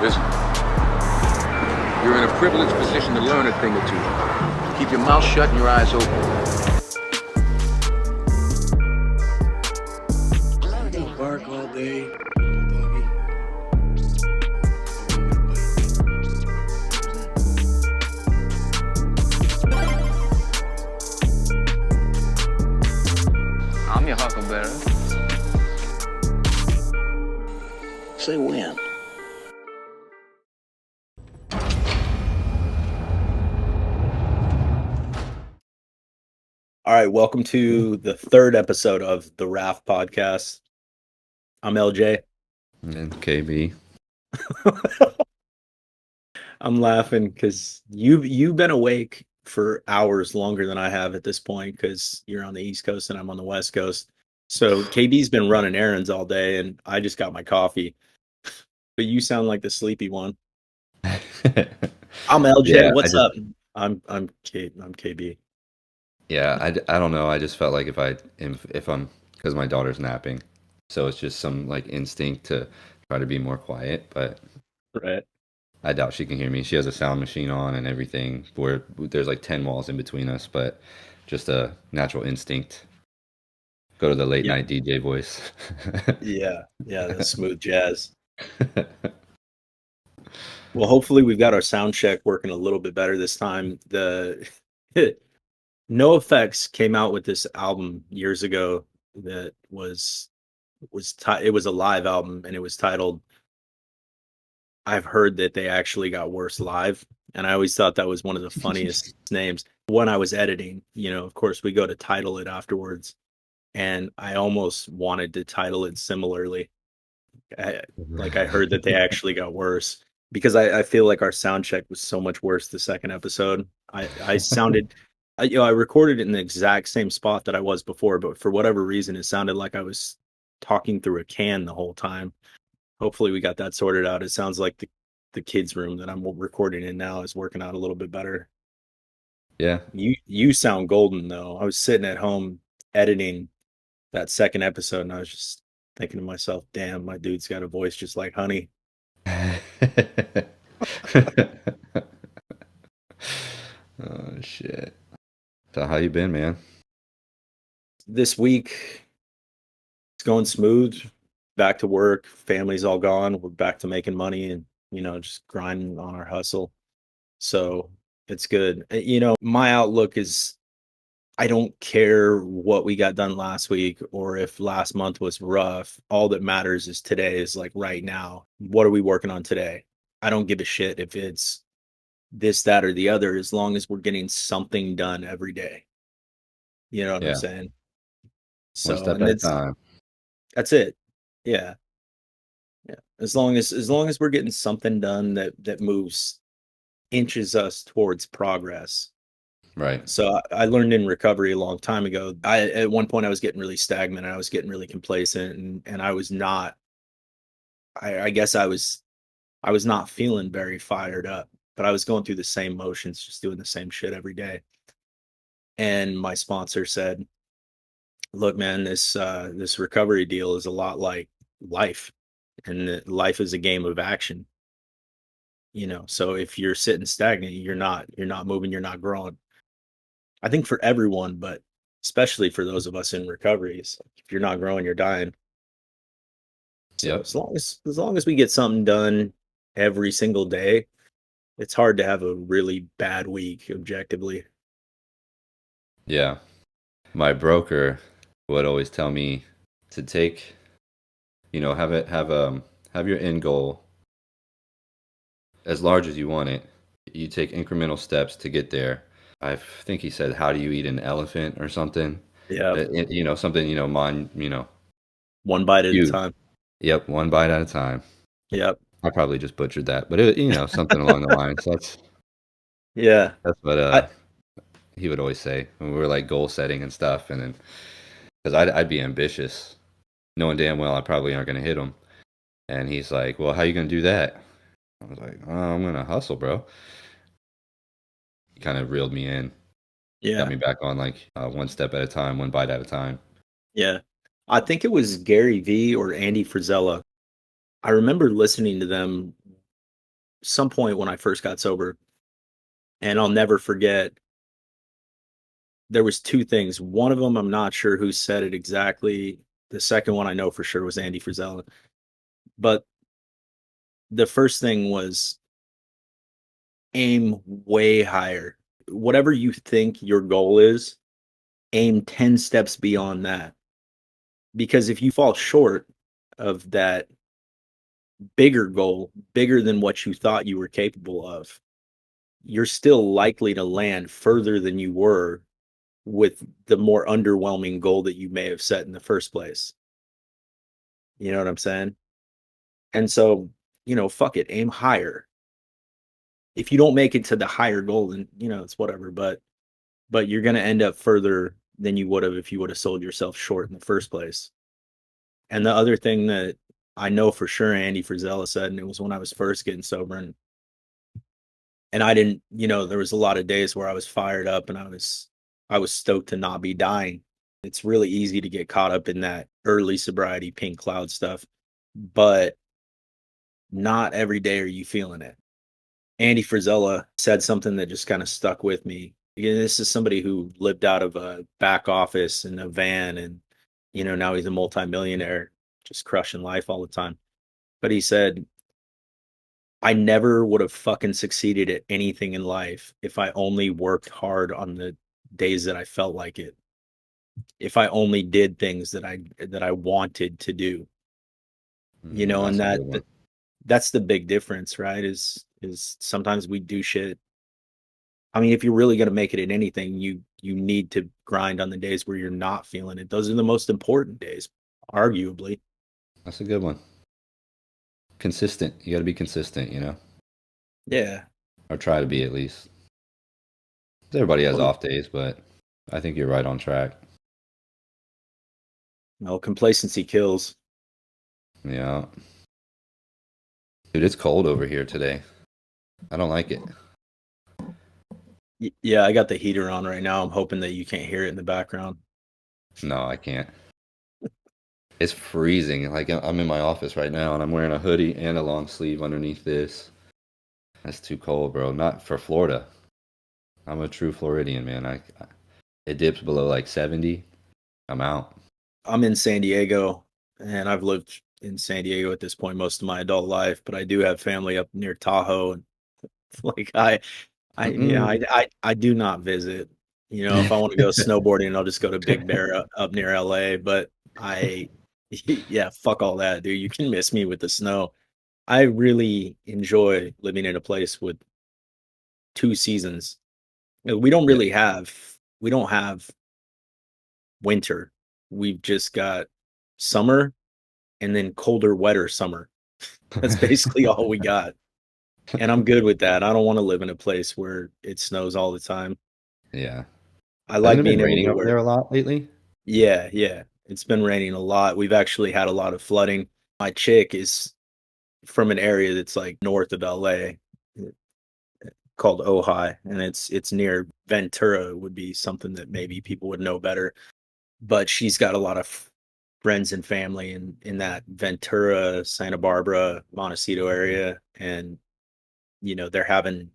Listen, you're in a privileged position to learn a thing or two. Keep your mouth shut and your eyes open. Bark all day. I'm your huckleberry. Say when. All right, welcome to the third episode of the RAF podcast. I'm Eljay. And KB. I'm laughing because you've been awake for hours longer than I have at this point because you're on the East Coast and I'm on the West Coast. So KB's been running errands all day and I just got my coffee. But you sound like the sleepy one. I'm Eljay. Yeah, What's up? I'm KB. Yeah, I don't know. I just felt like if I'm, because my daughter's napping, so it's just some like instinct to try to be more quiet, but Right. I doubt she can hear me. She has a sound machine on and everything where there's like 10 walls in between us, but just a natural instinct. Go to the late night DJ voice. Yeah, the smooth jazz. Well, hopefully we've got our sound check working a little bit better this time. The No Effects came out with this album years ago that was it was a live album and it was titled I've Heard That They Actually Got Worse Live, and I always thought that was one of the funniest names. When I was editing, of course we go to title it afterwards, and I almost wanted to title it similarly. Like I heard that they actually got worse because I feel like our sound check was so much worse the second episode. I sounded, I recorded it in the exact same spot that I was before, but for whatever reason, it sounded like I was talking through a can the whole time. Hopefully we got that sorted out. It sounds like the kids' room that I'm recording in now is working out a little bit better. Yeah. You sound golden though. I was sitting at home editing that second episode and I was just thinking to myself, damn, my dude's got a voice just like honey. Oh shit. So how you been, man? This week it's going smooth. Back to work, family's all gone. We're back to making money and just grinding on our hustle. So it's good. My outlook is I don't care what we got done last week or if last month was rough. All that matters is today, is like right now. What are we working on today? I don't give a shit if it's this, that, or the other, as long as we're getting something done every day. You know what I'm saying? So One step at a time. That's it. Yeah. As long as we're getting something done that moves, inches us towards progress. Right. So I learned in recovery a long time ago. At one point I was getting really stagnant. I was getting really complacent, and I was not. I guess I was not feeling very fired up, but I was going through the same motions, just doing the same shit every day. And my sponsor said, "Look, man, this recovery deal is a lot like life, and life is a game of action. So if you're sitting stagnant, you're not moving, you're not growing." I think for everyone, but especially for those of us in recovery, if you're not growing, you're dying. So as long as we get something done every single day, it's hard to have a really bad week objectively. Yeah. My broker would always tell me to take, have your end goal as large as you want it. You take incremental steps to get there. I think he said, "How do you eat an elephant?" or something. Yeah. Something, One bite at a time. Yep, one bite at a time. Yep. I probably just butchered that, but something along the lines. That's what he would always say when we were like goal setting and stuff, and then because I'd be ambitious, knowing damn well I probably aren't going to hit them, and he's like, "Well, how you going to do that?" I was like, "Oh, I'm going to hustle, bro." He kind of reeled me in. Yeah. Got me back on like one step at a time, one bite at a time. Yeah. I think it was Gary Vee or Andy Frisella. I remember listening to them some point when I first got sober, and I'll never forget. There was two things. One of them, I'm not sure who said it exactly. The second one I know for sure was Andy Frisella. But the first thing was aim way higher. Whatever you think your goal is, aim 10 steps beyond that. Because if you fall short of that bigger goal, bigger than what you thought you were capable of, you're still likely to land further than you were with the more underwhelming goal that you may have set in the first place. You know what I'm saying? And so, fuck it, aim higher. If you don't make it to the higher goal, then, it's whatever, but you're going to end up further than you would have if you would have sold yourself short in the first place. And the other thing that I know for sure Andy Frisella said, and it was when I was first getting sober, and I didn't, there was a lot of days where I was fired up and I was stoked to not be dying. It's really easy to get caught up in that early sobriety pink cloud stuff, but not every day are you feeling it. Andy Frisella said something that just kind of stuck with me. Again, this is somebody who lived out of a back office in a van, and now he's a multimillionaire, just crushing life all the time. But he said, I never would have fucking succeeded at anything in life if I only worked hard on the days that I felt like it. If I only did things that I wanted to do. And that's the big difference, right? Is sometimes we do shit. I mean, if you're really going to make it in anything, you need to grind on the days where you're not feeling it. Those are the most important days, arguably. That's a good one. Consistent. You got to be consistent, Yeah. Or try to be, at least. Everybody has off days, but I think you're right on track. No, complacency kills. Yeah. Dude, it's cold over here today. I don't like it. Yeah, I got the heater on right now. I'm hoping that you can't hear it in the background. No, I can't. It's freezing. Like, I'm in my office right now, and I'm wearing a hoodie and a long sleeve underneath this. That's too cold, bro. Not for Florida. I'm a true Floridian, man. It dips below like 70. I'm out. I'm in San Diego, and I've lived in San Diego at this point most of my adult life, but I do have family up near Tahoe, and like I do not visit. If I want to go snowboarding, I'll just go to Big Bear up near LA. But yeah, fuck all that, dude. You can miss me with the snow. I really enjoy living in a place with 2 seasons. We don't have winter. We've just got summer and then colder, wetter summer. That's basically all we got. And I'm good with that. I don't want to live in a place where it snows all the time. Yeah. I like Hasn't it being been raining able to over there a lot lately? Yeah. It's been raining a lot. We've actually had a lot of flooding. My chick is from an area that's like north of LA called Ojai, and it's near Ventura. Would be something that maybe people would know better. But she's got a lot of friends and family in that Ventura, Santa Barbara, Montecito area, and they're having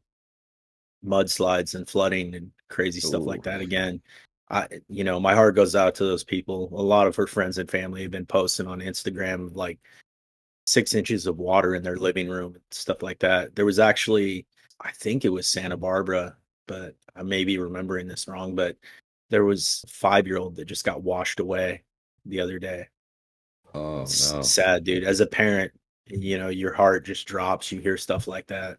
mudslides and flooding and crazy stuff like that again. My heart goes out to those people. A lot of her friends and family have been posting on Instagram of like 6 inches of water in their living room and stuff like that. There was actually, I think it was Santa Barbara, but I may be remembering this wrong, but there was a 5-year-old that just got washed away the other day. Oh, It's no. sad, dude. As a parent, your heart just drops. You hear stuff like that.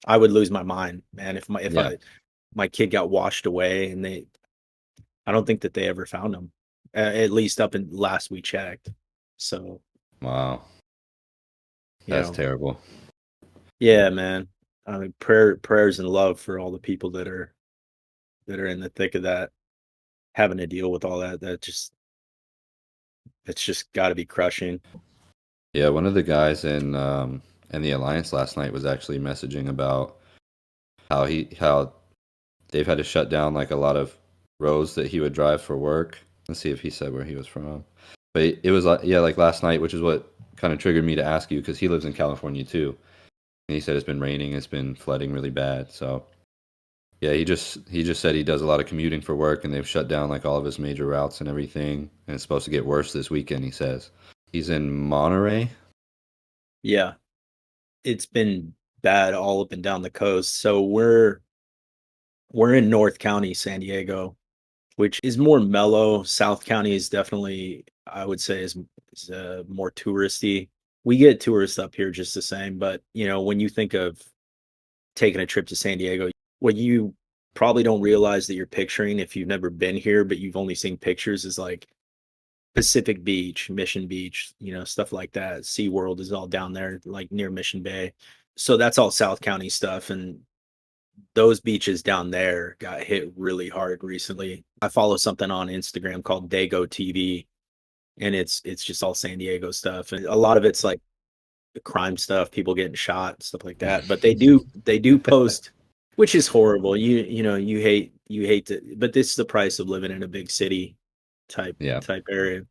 I would lose my mind, man, if my kid got washed away, and I don't think that they ever found him, at least up in last we checked. So, Wow. That's terrible. Yeah, man. I mean, prayers and love for all the people that are in the thick of that, having to deal with all that. It's just got to be crushing. Yeah, one of the guys in the Alliance last night was actually messaging about how they've had to shut down like a lot of roads that he would drive for work. Let's see if he said where he was from. But it was like, yeah, like last night, which is what kind of triggered me to ask you, because he lives in California too. And he said it's been raining, it's been flooding really bad. So yeah, he just said he does a lot of commuting for work, and they've shut down like all of his major routes and everything. And it's supposed to get worse this weekend. He says he's in Monterey. Yeah, it's been bad all up and down the coast. So we're in North County, San Diego, which is more mellow. South County is definitely, I would say, is more touristy. We get tourists up here just the same, but you know, when you think of taking a trip to San Diego, what you probably don't realize that you're picturing if you've never been here, but you've only seen pictures, is like Pacific Beach, Mission Beach, you know, stuff like that. SeaWorld is all down there, like near Mission Bay. So that's all South County stuff. And those beaches down there got hit really hard recently. I follow something on Instagram called Dago TV, and it's just all San Diego stuff. And a lot of it's like the crime stuff, people getting shot, stuff like that. But they do post, which is horrible. You know, you hate to, but this is the price of living in a big city type area.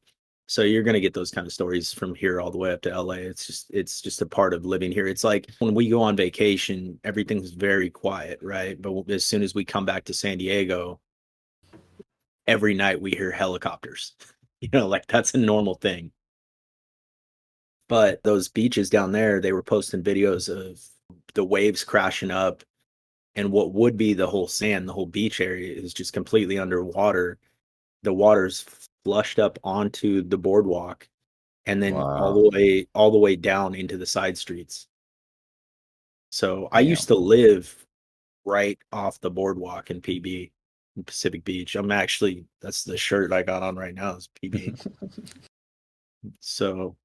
So you're going to get those kind of stories from here all the way up to LA. It's just a part of living here. It's like when we go on vacation, everything's very quiet, right? But as soon as we come back to San Diego, every night we hear helicopters. You know, like that's a normal thing. But those beaches down there, they were posting videos of the waves crashing up, and what would be the whole sand, the whole beach area is just completely underwater. The water's flushed up onto the boardwalk, and then all the way down into the side streets. So I used to live right off the boardwalk in PB, in Pacific Beach. That's the shirt I got on right now is PB. So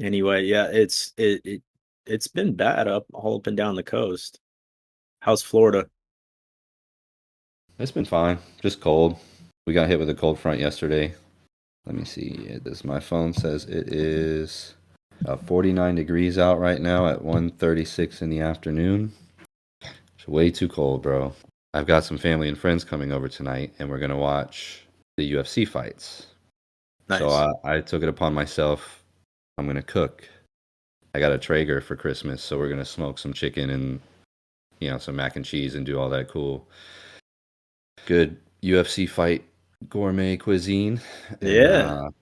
anyway, yeah, it's been bad all up and down the coast. How's Florida? It's been fine, just cold. We got hit with a cold front yesterday. Let me see. My phone says it is 49 degrees out right now at 1:36 in the afternoon. It's way too cold, bro. I've got some family and friends coming over tonight, and we're gonna watch the UFC fights. Nice. So I took it upon myself. I'm gonna cook. I got a Traeger for Christmas, so we're gonna smoke some chicken and, you know, some mac and cheese and do all that cool, good UFC fight gourmet cuisine. Yeah. And,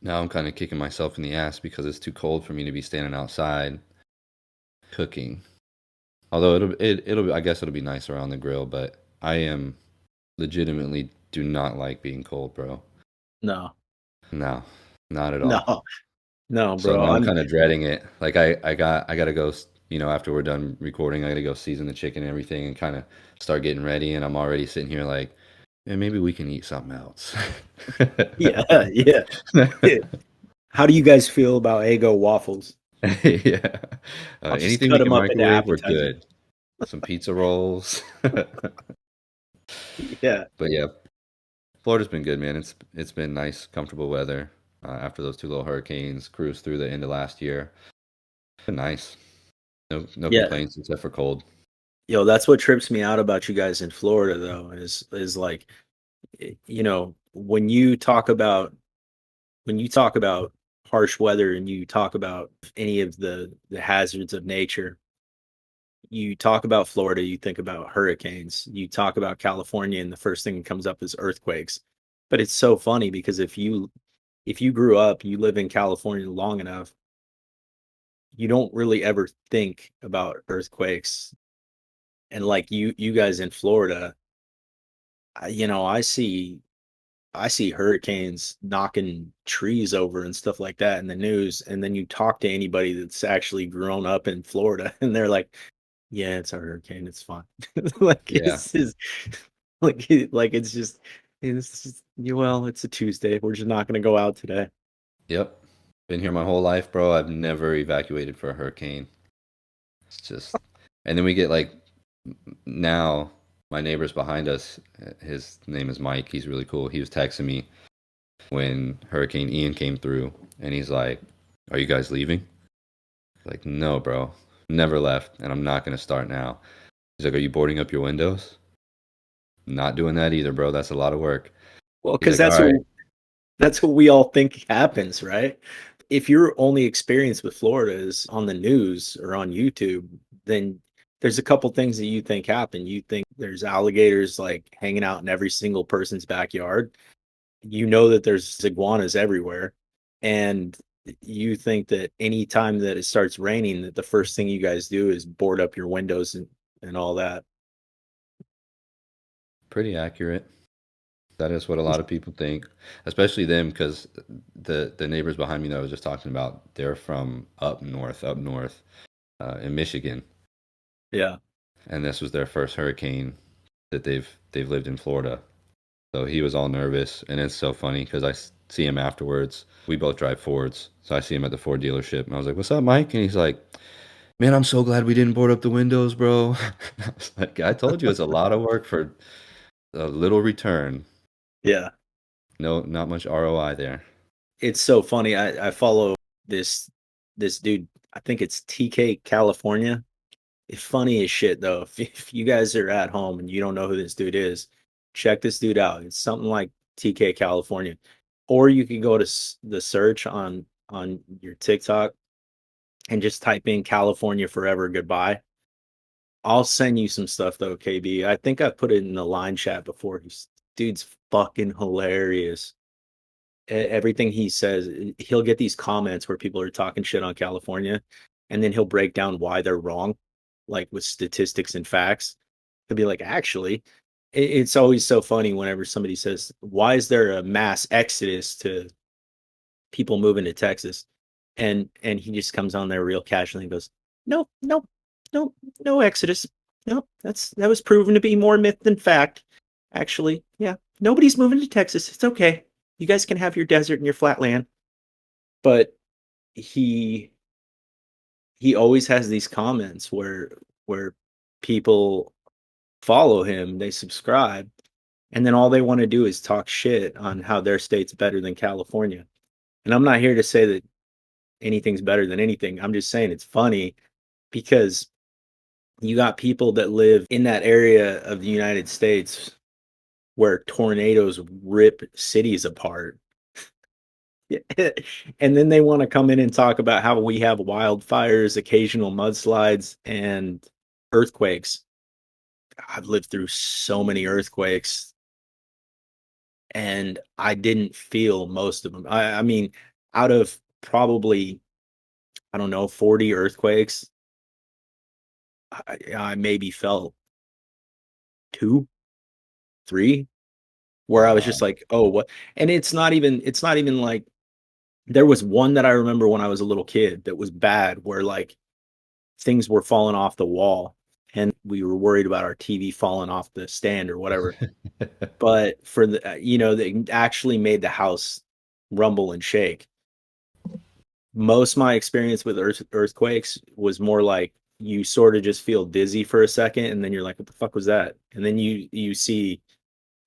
now I'm kind of kicking myself in the ass because it's too cold for me to be standing outside cooking. Although it'll I guess it'll be nice around the grill, but I am legitimately do not like being cold, bro. No, not at all. No, bro. So now I'm kind of dreading it. Like I gotta go. You know, after we're done recording, I gotta go season the chicken and everything, and kind of start getting ready. And I'm already sitting here like, and maybe we can eat something else. Yeah. How do you guys feel about Eggo waffles? Yeah. Anything we can microwave, we're good. Some pizza rolls. Yeah. But yeah, Florida's been good, man. It's been nice, comfortable weather. After those 2 little hurricanes cruised through the end of last year. It's been nice. No complaints except for cold. Yo, that's what trips me out about you guys in Florida, though, is like, you know, when you talk about harsh weather and you talk about any of the hazards of nature, you talk about Florida, you think about hurricanes, you talk about California, and the first thing that comes up is earthquakes. But it's so funny because if you grew up, you live in California long enough, you don't really ever think about earthquakes. And like you guys in Florida, you know, I see hurricanes knocking trees over and stuff like that in the news. And then you talk to anybody that's actually grown up in Florida and they're like, yeah, it's a hurricane. It's fine. Like, Yeah. it's just well, it's a Tuesday. We're just not going to go out today. Yep. Been here my whole life, bro. I've never evacuated for a hurricane. It's just, and then we get like, now my neighbor's behind us. His name is Mike. He's really cool. He was texting me when Hurricane Ian came through, and he's like, "Are you guys leaving?" Like, no, bro. Never left, and I'm not going to start now. He's like, "Are you boarding up your windows?" Not doing that either, bro. That's a lot of work. Well, because that's what we all think happens, right? if your only experience with Florida is on the news or on YouTube, then there's a couple things that you think happen. You think there's alligators like hanging out in every single person's backyard. You know that there's iguanas everywhere. And you think that any time that it starts raining, that the first thing you guys do is board up your windows and all that. Pretty accurate. That is what a lot of people think, especially them, because the neighbors behind me that I was just talking about, they're from up north, in Michigan, Yeah. and this was their first hurricane that they've lived in Florida. So he was all nervous, and it's so funny because see him afterwards. We both drive Fords, so I see him at the Ford dealership, and I was like, "What's up, Mike?" And he's like, "Man, I'm so glad we didn't board up the windows, bro." I was like, "I told you it's a lot of work for a little return. Yeah. No, not much ROI there." It's so funny. I follow this dude. I think it's TK California. It's funny as shit though. If you guys are at home and you don't know who this dude is, check this dude out. It's something like TK California, or you can go to the search on your TikTok and just type in California Forever Goodbye. I'll send you some stuff though, KB. I think I put it in the line chat before. Dude's fucking hilarious. Everything he says, he'll get these comments where people are talking shit on California, and then he'll break down why they're wrong, like with statistics and facts. He'll be like, actually, it's always so funny whenever somebody says, why is there a mass exodus to people moving to Texas? And he just comes on there real casually and goes, no, no, no, no exodus. No, that was proven to be more myth than fact. Actually, yeah, nobody's moving to Texas. It's okay. You guys can have your desert and your flat land. But he always has these comments where people follow him, they subscribe, and then all they want to do is talk shit on how their state's better than California. And I'm not here to say that anything's better than anything. I'm just saying it's funny because you got people that live in that area of the United States where tornadoes rip cities apart. And then they want to come in and talk about how we have wildfires, occasional mudslides, and earthquakes. I've lived through so many earthquakes, and I didn't feel most of them. I mean, out of probably, I don't know, 40 earthquakes, I maybe felt 2, 3, where I was just like, oh, what? And it's not even like, there was one that I remember when I was a little kid that was bad, where like things were falling off the wall and we were worried about our TV falling off the stand or whatever. But for the, they actually made the house rumble and shake. Most of my experience with earthquakes was more like you sort of just feel dizzy for a second, and then you're like, what the fuck was that? And then you see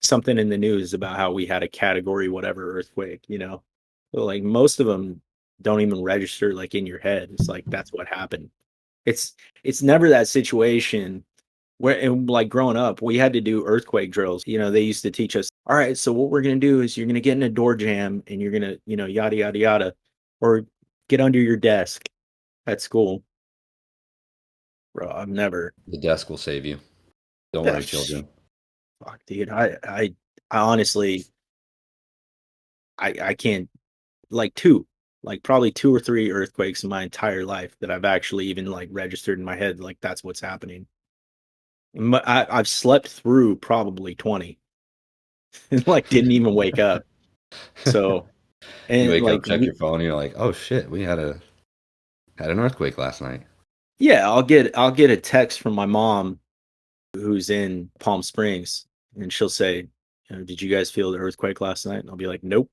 something in the news about how we had a category whatever earthquake, So, like, most of them don't even register like in your head. It's like that's what happened. It's never that situation where, and like growing up, we had to do earthquake drills. They used to teach us, all right, so what we're gonna do is you're gonna get in a door jam and you're gonna, yada yada yada, or get under your desk at school. Bro, I've never. The desk will save you. Don't worry, children. Fuck, dude. I honestly, I can't, like probably 2 or 3 earthquakes in my entire life that I've actually even like registered in my head, like that's what's happening. I've slept through probably 20 and like didn't even wake up. So, and You wake like, up, check your phone, and you're like, "Oh shit, we had an earthquake last night." yeah, I'll get a text from my mom who's in Palm Springs, and she'll say, did you guys feel the earthquake last night? And I'll be like, nope.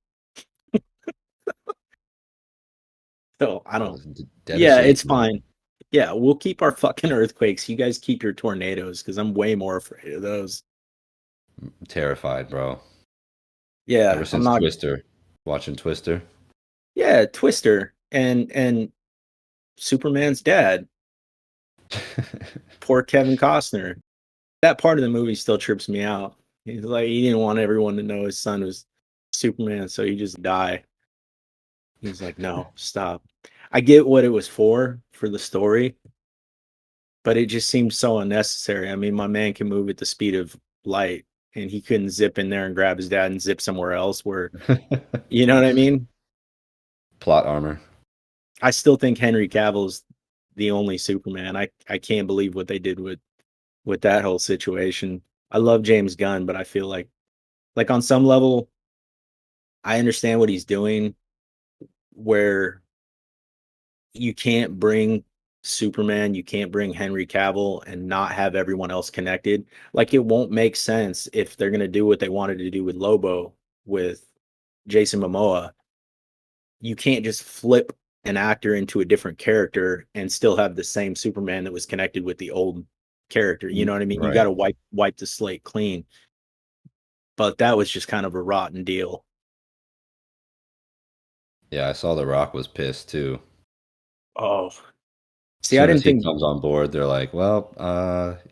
So I don't. Yeah, it's fine. Yeah, we'll keep our fucking earthquakes. You guys keep your tornadoes, because I'm way more afraid of those. I'm terrified, bro. Yeah, Ever since Twister, watching Twister. Yeah, Twister and Superman's dad. Poor Kevin Costner. That part of the movie still trips me out. He's like, he didn't want everyone to know his son was Superman, so he just died. He's like, no, stop. I get what it was for the story, but it just seems so unnecessary. I mean, my man can move at the speed of light, and he couldn't zip in there and grab his dad and zip somewhere else where, you know what I mean? Plot armor. I still think Henry Cavill's the only Superman. I can't believe what they did with that whole situation. I love James Gunn, but I feel like on some level, I understand what he's doing where you can't bring Superman, you can't bring Henry Cavill and not have everyone else connected. Like it won't make sense if they're going to do what they wanted to do with Lobo with Jason Momoa. You can't just flip an actor into a different character and still have the same Superman that was connected with the old character. You know what I mean? You got Right. to wipe the slate clean. But that was just kind of a rotten deal. Yeah, I saw The Rock was pissed too. Oh, As see, I soon as didn't he think. comes on board, they're like, "Well,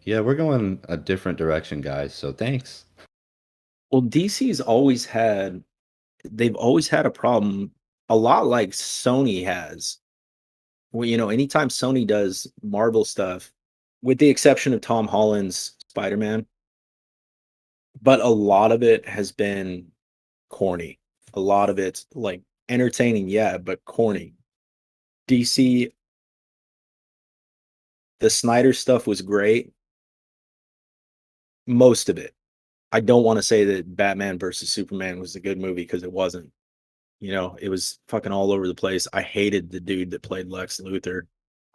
yeah, we're going a different direction, guys. So thanks." Well, DC's always had. They've always had a problem, a lot like Sony has. Well, anytime Sony does Marvel stuff, with the exception of Tom Holland's Spider-Man, but a lot of it has been corny. A lot of it's like entertaining, yeah, but corny. DC, the Snyder stuff was great. Most of it. I don't want to say that Batman versus Superman was a good movie because it wasn't. It was fucking all over the place. I hated the dude that played Lex Luthor.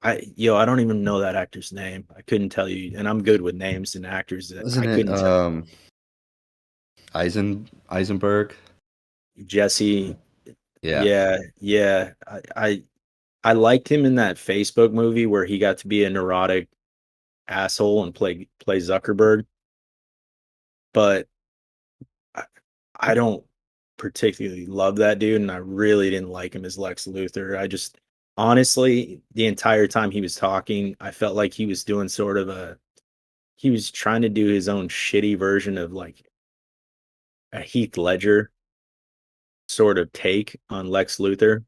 I don't even know that actor's name. I couldn't tell you, and I'm good with names and actors that Wasn't I it couldn't tell. Eisenberg? Jesse, Yeah. yeah, yeah. I liked him in that Facebook movie where he got to be a neurotic asshole and play Zuckerberg, but I, I don't particularly love that dude, and I really didn't like him as Lex Luthor. I just honestly, the entire time he was talking, I felt like he was doing sort of he was trying to do his own shitty version of like a Heath Ledger sort of take on Lex Luthor.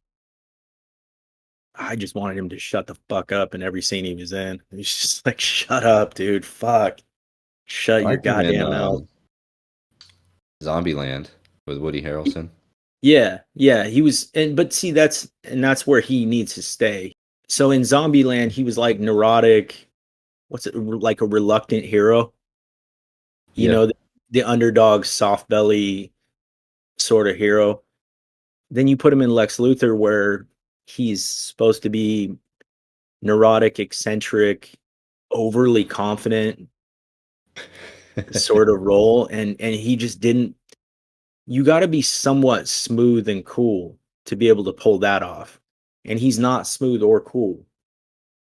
I just wanted him to shut the fuck up in every scene he was in. He's just like, shut up, dude. Fuck. I Shut your liked him in goddamn mouth. Zombieland with Woody Harrelson. Yeah, yeah, he was, but see, that's where he needs to stay. So in Zombieland, he was like neurotic. What's it like a reluctant hero? You Yeah. know, the underdog, soft belly sort of hero. Then you put him in Lex Luthor, where he's supposed to be neurotic, eccentric, overly confident sort of role, and he just didn't. You got to be somewhat smooth and cool to be able to pull that off, and he's not smooth or cool.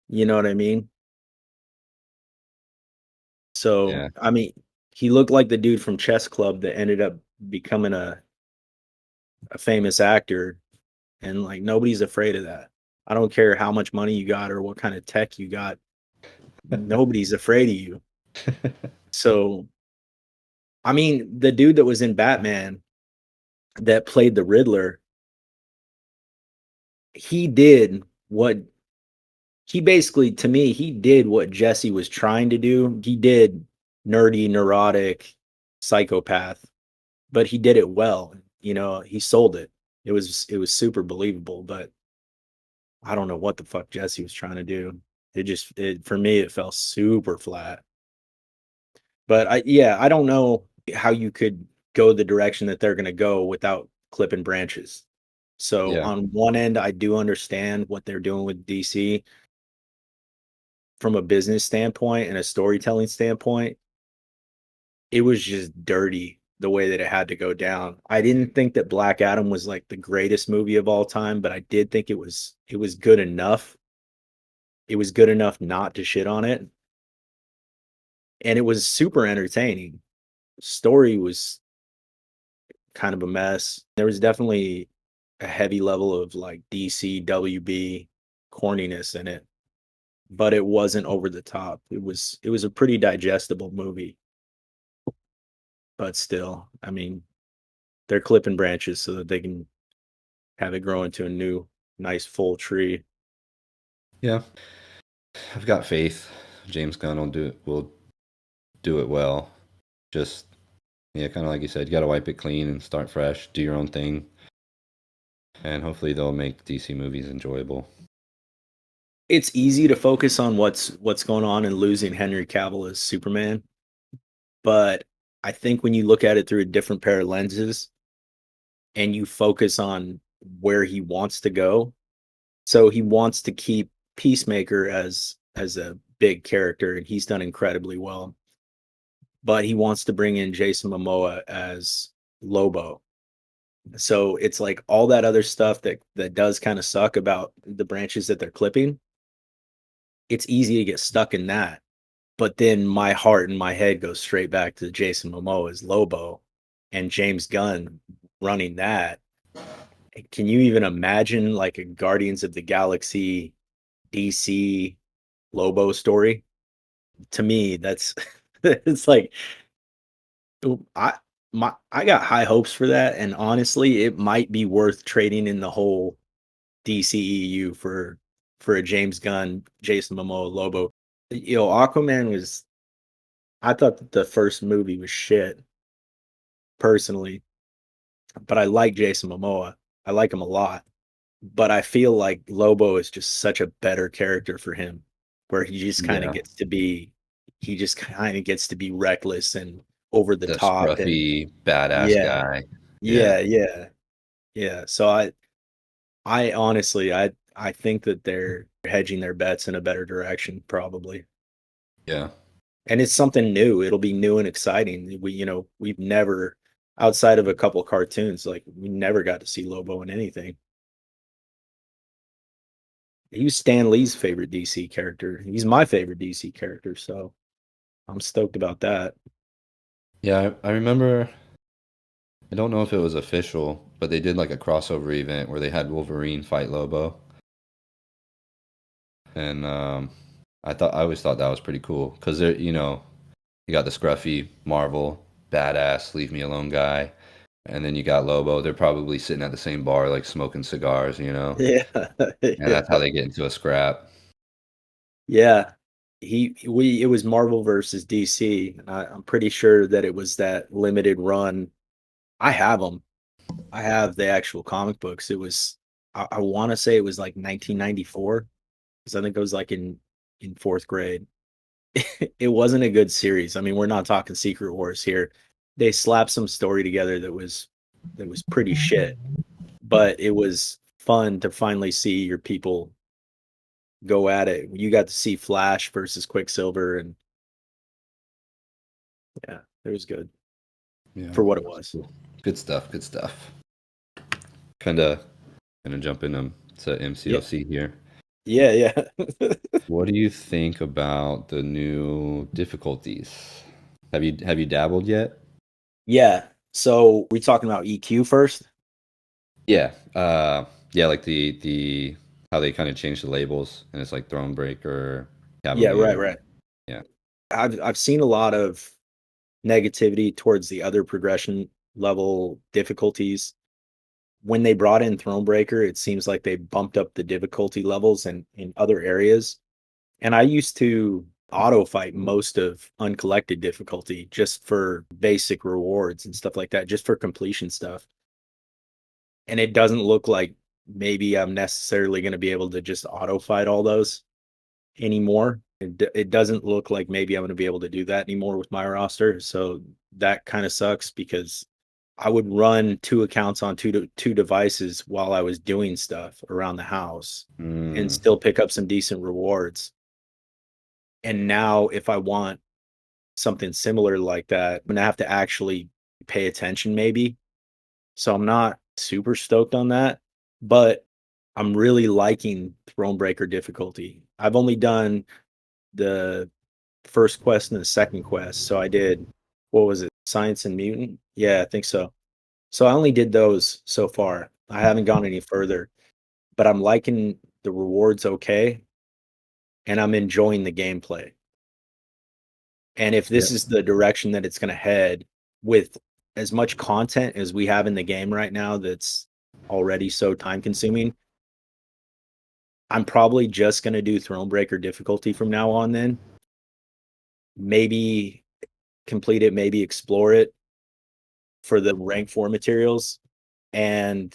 You know what I mean? So, Yeah. I mean, he looked like the dude from Chess Club that ended up becoming a famous actor, and like nobody's afraid of that. I don't care how much money you got or what kind of tech you got. Nobody's afraid of you. So, I mean, the dude that was in Batman that played the Riddler, he did what he basically, to me, he did what Jesse was trying to do. He did nerdy, neurotic, psychopath, but he did it well. He sold it. It was super believable, but I don't know what the fuck Jesse was trying to do. For me, it fell super flat. But I don't know how you could go the direction that they're going to go without clipping branches. So Yeah. on one end, I do understand what they're doing with DC from a business standpoint and a storytelling standpoint. It was just dirty the way that it had to go down. I didn't think that Black Adam was like the greatest movie of all time, but I did think it was good enough. It was good enough not to shit on it. And it was super entertaining. Story was kind of a mess. There was definitely a heavy level of like DC WB corniness in it, but it wasn't over the top. It was a pretty digestible movie, but still, I mean, they're clipping branches so that they can have it grow into a new, nice full tree. Yeah, I've got faith. James Gunn will do it well. Just yeah, kind of like you said, you got to wipe it clean and start fresh. Do your own thing, and hopefully they'll make DC movies enjoyable. It's easy to focus on what's going on and losing Henry Cavill as Superman, but I think when you look at it through a different pair of lenses and you focus on where he wants to go, so he wants to keep Peacemaker as a big character, and he's done incredibly well. But he wants to bring in Jason Momoa as Lobo. So it's like all that other stuff that does kind of suck about the branches that they're clipping. It's easy to get stuck in that. But then my heart and my head goes straight back to Jason Momoa as Lobo and James Gunn running that. Can you even imagine like a Guardians of the Galaxy DC Lobo story? To me, that's it's like I got high hopes for that, and honestly, it might be worth trading in the whole DCEU for a James Gunn, Jason Momoa Lobo. Aquaman was. I thought that the first movie was shit, personally, but I like Jason Momoa. I like him a lot, but I feel like Lobo is just such a better character for him, where Yeah, he just kind of gets to be reckless and over the the top, and scruffy badass yeah, guy. Yeah, yeah. So I honestly, I think that they're hedging their bets in a better direction, probably. yeah. And it's something new. It'll be new and exciting. We've never, outside of a couple cartoons, like we never got to see Lobo in anything. He was Stan Lee's favorite DC character. He's my favorite DC character, so I'm stoked about that. Yeah, I remember. I don't know if it was official, but they did like a crossover event where they had Wolverine fight Lobo, and I always thought that was pretty cool because you got the scruffy Marvel badass leave me alone guy, and then you got Lobo. They're probably sitting at the same bar like smoking cigars, Yeah, and yeah, that's how they get into a scrap. yeah. It was Marvel versus DC. And I'm pretty sure that it was that limited run. I have them. I have the actual comic books. It was I want to say it was like 1994 because I think it was like in fourth grade. It wasn't a good series. I mean, we're not talking Secret Wars here. They slapped some story together that was pretty shit, but it was fun to finally see your people go at it. You got to see Flash versus Quicksilver, and yeah, it was good Yeah, for what it was. good stuff. Good stuff. Kind of gonna jump into MCOC here. Yeah, yeah. What do you think about the new difficulties? Have you dabbled yet? Yeah. So we talking about EQ first? Yeah. Yeah, like the how they kind of changed the labels and it's like Thronebreaker, Yeah, right, Cavalier. right. Yeah. I've seen a lot of negativity towards the other progression level difficulties. When they brought in Thronebreaker, it seems like they bumped up the difficulty levels in other areas. And I used to auto fight most of uncollected difficulty just for basic rewards and stuff like that, just for completion stuff. And it doesn't look like maybe I'm necessarily going to be able to just auto fight all those anymore. It doesn't look like maybe I'm going to be able to do that anymore with my roster. So that kind of sucks because I would run two accounts on two devices while I was doing stuff around the house and Mm, still pick up some decent rewards. And now if I want something similar like that, I'm gonna have to actually pay attention maybe. So I'm not super stoked on that, but I'm really liking Thronebreaker difficulty. I've only done the first quest and the second quest. So I did, what was it? Science and Mutant? Yeah, I think so. So I only did those so far. I haven't gone any further, but I'm liking the rewards okay, and I'm enjoying the gameplay. And if yeah. this is the direction that it's going to head with as much content as we have in the game right now, that's already so time consuming. I'm probably just going to do Thronebreaker difficulty from now on then. Maybe complete it, maybe explore it for the rank 4 materials, and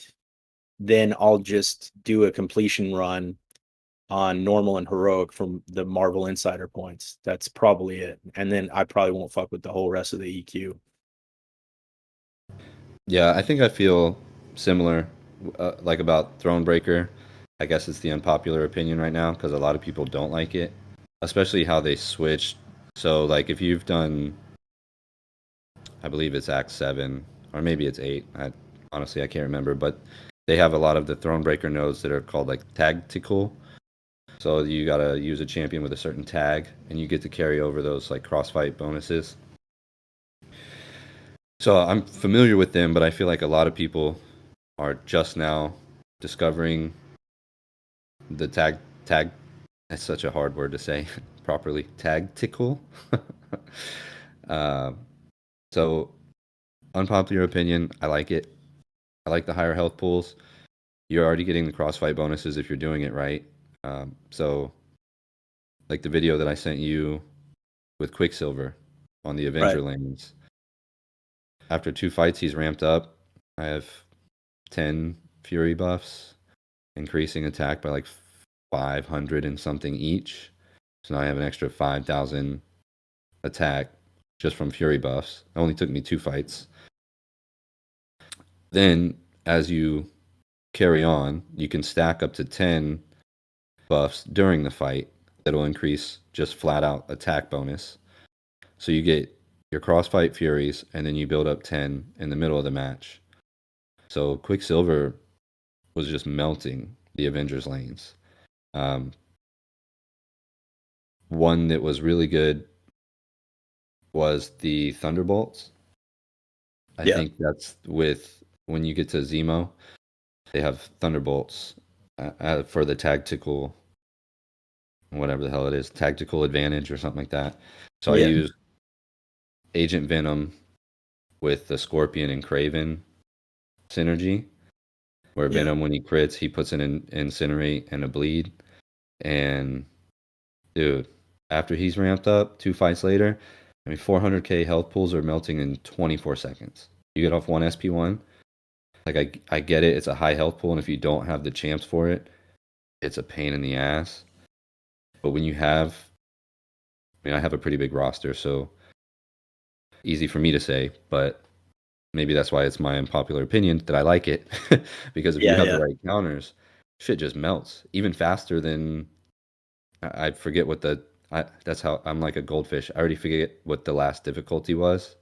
then I'll just do a completion run on normal and heroic from the Marvel Insider points. That's probably it. And then I probably won't fuck with the whole rest of the EQ. Yeah, I think I feel similar, like about Thronebreaker. I guess it's the unpopular opinion right now because a lot of people don't like it, especially how they switched. So, like, if you've done, I believe it's Act 7, or maybe it's 8. Honestly, I can't remember, but they have a lot of the Thronebreaker nodes that are called, like, tactical. So you gotta use a champion with a certain tag, and you get to carry over those, like, crossfight bonuses. So I'm familiar with them, but I feel like a lot of people are just now discovering the tag. That's such a hard word to say properly. Tactical. uh, so unpopular opinion. I like it. I like the higher health pools. You're already getting the crossfight bonuses if you're doing it right. So like the video that I sent you with Quicksilver on the Avenger Right. lanes. After 2 fights, he's ramped up. I have 10 Fury buffs, increasing attack by like 500 and something each. So now I have an extra 5,000 attack just from Fury buffs. It only took me 2 fights. Then, as you carry on, you can stack up to 10 buffs during the fight that'll increase just flat out attack bonus. So you get your crossfight Furies, and then you build up 10 in the middle of the match. So Quicksilver was just melting the Avengers lanes. One that was really good was the Thunderbolts. I Yeah. think that's with when you get to Zemo, they have Thunderbolts for the tactical, whatever the hell it is, tactical advantage or something like that. So I Yeah. use Agent Venom with the Scorpion and Kraven synergy, where Yeah. Venom, when he crits, he puts an Incinerate and a Bleed. And dude, after he's ramped up, 2 fights later, I mean, 400k health pools are melting in 24 seconds. You get off one SP1. Like, I get it, it's a high health pool, and if you don't have the champs for it, it's a pain in the ass. But when you have, I mean, I have a pretty big roster, so easy for me to say, but maybe that's why it's my unpopular opinion that I like it. Because if you Yeah. have the Yeah. right counters, shit just melts. Even faster than, I forget what that's how I'm like a goldfish. I already forget what the last difficulty was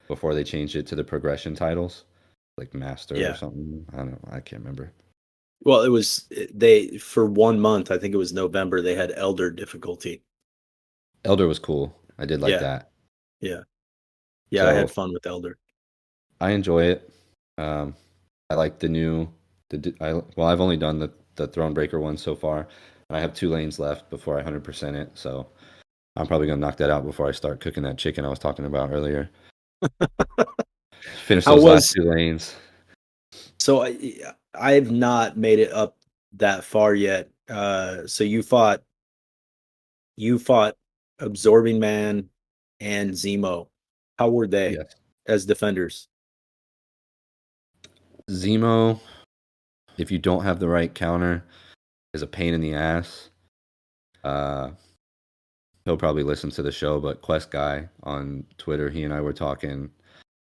before they changed it to the progression titles, like master or Yeah. something. I don't know. I can't remember. Well, it was they for 1 month, I think it was November, they had Elder difficulty. Elder was cool. I did like Yeah. that. Yeah. Yeah, I had So fun with Elder. I enjoy it. I like the new. I've only done the Thronebreaker one so far. I have 2 lanes left before I 100% it. So I'm probably gonna knock that out before I start cooking that chicken I was talking about earlier. Finish How those last was 2 lanes. so I've not made it up that far yet. So you fought Absorbing Man and Zemo. How were they Yes. as defenders? Zemo, if you don't have the right counter, is a pain in the ass. Uh, he'll probably listen to the show, but Quest Guy on Twitter, he and I were talking.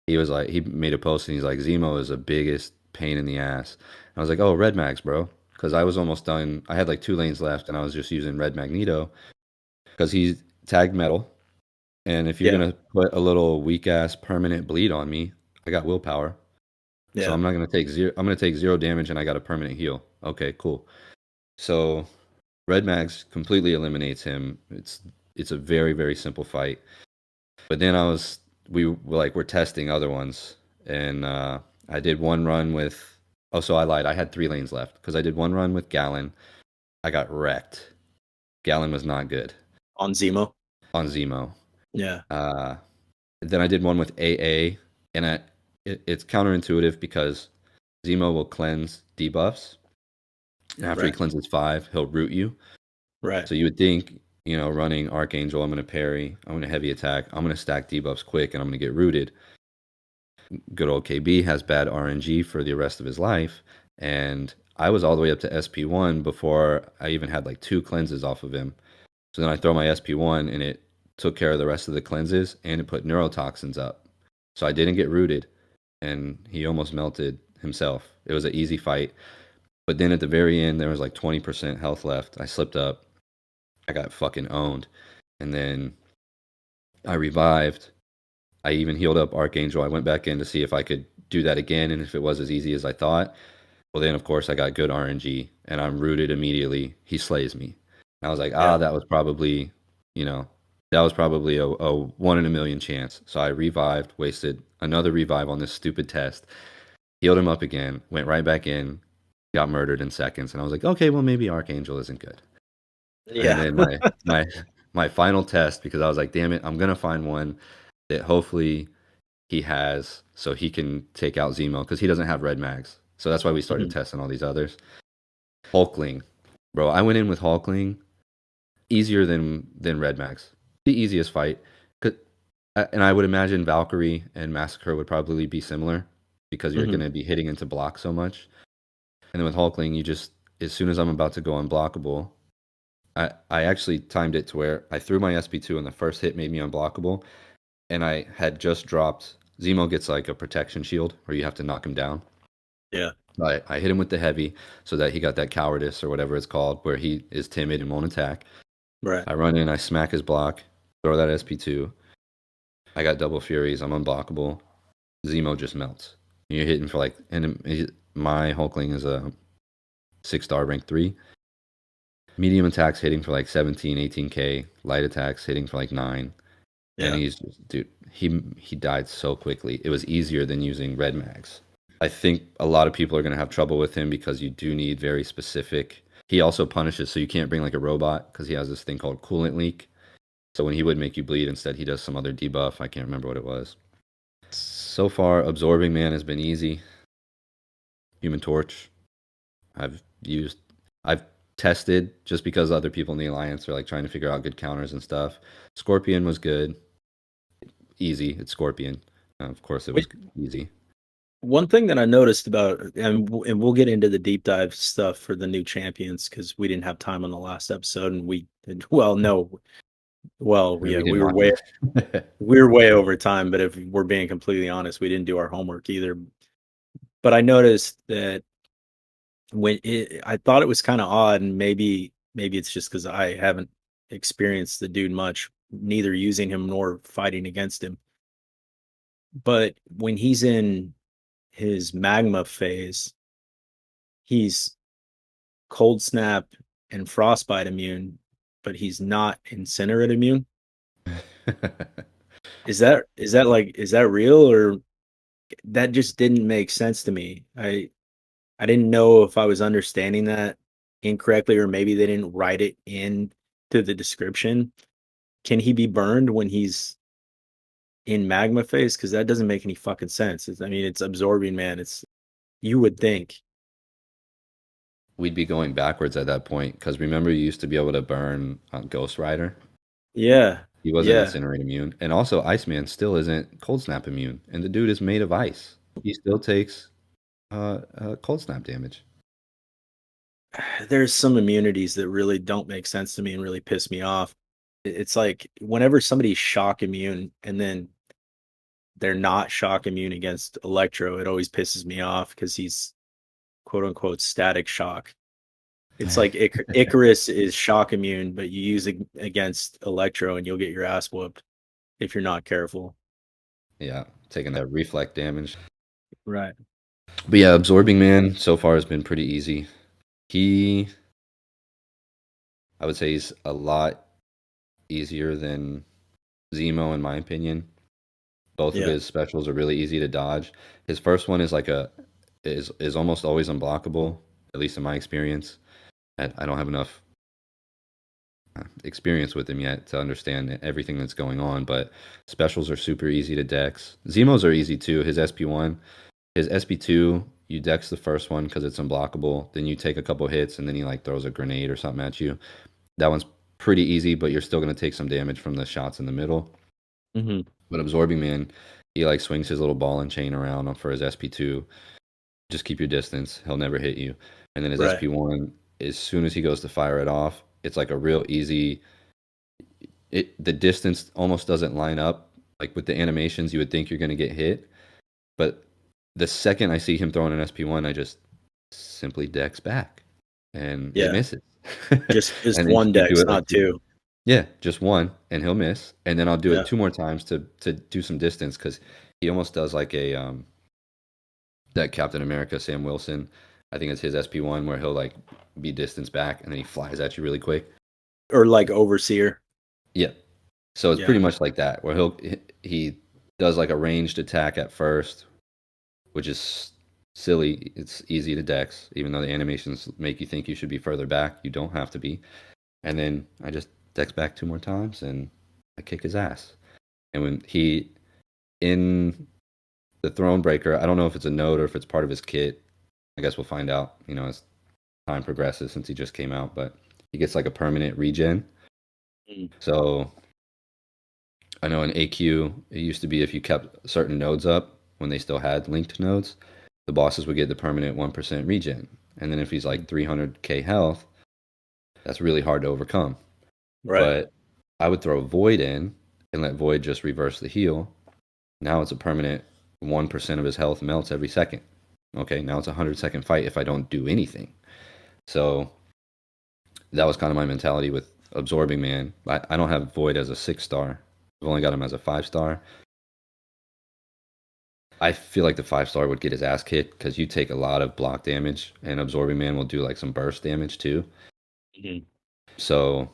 He was like, he made a post and he's like, Zemo is the biggest pain in the ass. And I was like, oh, Red Mags, bro. Because I was almost done. I had like 2 lanes left and I was just using Red Magneto because he's tagged metal. And if you're Yeah. going to put a little weak ass permanent bleed on me, I got willpower. So Yeah. I'm not going to take 0. I'm going to take 0 damage and I got a permanent heal. Okay, cool. So Red Mags completely eliminates him. It's a very, very simple fight. But then we're testing other ones, and I did one run with. Oh, so I lied. I had 3 lanes left because I did one run with Gallon. I got wrecked. Gallon was not good On Zemo. on Zemo. Yeah. Then I did one with AA, and it's counterintuitive because Zemo will cleanse debuffs. And after he Right. cleanses 5, he'll root you. Right. So you would think, running Archangel, I'm going to parry, I'm going to heavy attack, I'm going to stack debuffs quick, and I'm going to get rooted. Good old KB has bad RNG for the rest of his life, and I was all the way up to SP1 before I even had like 2 cleanses off of him. So then I throw my SP1, and it took care of the rest of the cleanses, and it put neurotoxins up. So I didn't get rooted, and he almost melted himself. It was an easy fight. But then at the very end, there was like 20% health left. I slipped up. I got fucking owned. And then I revived. I even healed up Archangel. I went back in to see if I could do that again and if it was as easy as I thought. Well, then, of course, I got good RNG, and I'm rooted immediately. He slays me. And I was like, Yeah. that was probably, a 1 in a million chance. So I revived, wasted another revive on this stupid test, healed him up again, went right back in, got murdered in seconds. And I was like, okay, well, maybe Archangel isn't good. Yeah. And then my final test, because I was like, damn it, I'm going to find one that hopefully he has so he can take out Zemo, because he doesn't have red mags. So that's why we started testing all these others. Hulkling. Bro, I went in with Hulkling. Easier than red mags. The easiest fight. And I would imagine Valkyrie and Massacre would probably be similar, because you're going to be hitting into block so much. And then with Hulkling, you just, as soon as I'm about to go unblockable, I actually timed it to where I threw my SP2 and the first hit made me unblockable. And I had just dropped, Zemo gets like a protection shield where you have to knock him down. Yeah. I hit him with the heavy so that he got that cowardice or whatever it's called, where he is timid and won't attack. Right. I run in, I smack his block, throw that SP2. I got double furies, I'm unblockable. Zemo just melts. You're hitting for like, and my Hulkling is a 6-star rank 3. Medium attacks hitting for like 17, 18k. Light attacks hitting for like 9. Yeah. And he's, dude, he died so quickly. It was easier than using red mags. I think a lot of people are going to have trouble with him because you do need very specific. He also punishes, so you can't bring like a robot because he has this thing called coolant leak. So when he would make you bleed, instead he does some other debuff. I can't remember what it was. So far, Absorbing Man has been easy. Human Torch, I've tested just because other people in the Alliance are like trying to figure out good counters and stuff. Scorpion was good. Easy. It's Scorpion. Of course, it was easy. One thing that I noticed about, and we'll get into the deep dive stuff for the new champions because we didn't have time on the last episode, and we were way over time. But if we're being completely honest, we didn't do our homework either. But I noticed that I thought it was kind of odd, and maybe it's just because I haven't experienced the dude much, neither using him nor fighting against him. But when he's in his magma phase, he's cold snap and frostbite immune, but he's not incinerate immune. Is that real, or that just didn't make sense to me? I didn't know if I was understanding that incorrectly, or maybe they didn't write it in to the description. Can he be burned when he's in magma phase? Because that doesn't make any fucking sense. It's Absorbing Man. You would think we'd be going backwards at that point, because remember, you used to be able to burn Ghost Rider. Yeah, he wasn't incinerate immune, and also Iceman still isn't cold snap immune, and the dude is made of ice. He still takes cold snap damage. There's some immunities that really don't make sense to me and really piss me off. It's like whenever somebody's shock immune and then they're not shock immune against Electro, it always pisses me off because he's quote unquote static shock. It's like Icarus is shock immune, but you use it against Electro and you'll get your ass whooped if you're not careful. Yeah, taking that reflect damage. Right. But yeah, Absorbing Man so far has been pretty easy. I would say he's a lot easier than Zemo, in my opinion. Both of his specials are really easy to dodge. His first one is is almost always unblockable, at least in my experience. I don't have enough experience with him yet to understand everything that's going on, but specials are super easy to dex. Zemo's are easy too. His SP1, his SP2, You dex the first one because it's unblockable. Then you take a couple hits, and then he like throws a grenade or something at you. That one's pretty easy, but you're still gonna take some damage from the shots in the middle. Hmm. But Absorbing Man, he like swings his little ball and chain around for his SP2. Just keep your distance. He'll never hit you. And then his Right. SP1, as soon as he goes to fire it off, it's like a real easy. The distance almost doesn't line up. Like with the animations, you would think you're gonna get hit, but the second I see him throwing an SP1, I just simply dex back, and it Yeah. misses. Just And then one you do dex, it like not two. yeah, just one, and he'll miss, and then I'll do Yeah. it 2 more times to do some distance because he almost does like a that Captain America Sam Wilson. I think it's his SP1 where he'll like be distance back, and then he flies at you really quick. Or like Overseer. Yeah, so it's Yeah. pretty much like that where he does like a ranged attack at first, which is silly. It's easy to dex, even though the animations make you think you should be further back. You don't have to be. And then I just dex back 2 more times and I kick his ass. And when he in the Throne Breaker, I don't know if it's a node or if it's part of his kit. I guess we'll find out, as time progresses since he just came out, but he gets like a permanent regen. Mm. So I know in AQ, it used to be if you kept certain nodes up when they still had linked nodes, the bosses would get the permanent 1% regen. And then if he's like 300k health, that's really hard to overcome. Right. But I would throw Void in and let Void just reverse the heal. Now it's a permanent 1% of his health melts every second. Okay, now it's a 100-second fight if I don't do anything. So that was kind of my mentality with Absorbing Man. I don't have Void as a 6-star. I've only got him as a 5-star. I feel like the 5-star would get his ass kicked because you take a lot of block damage, and Absorbing Man will do like some burst damage too. Mhm. So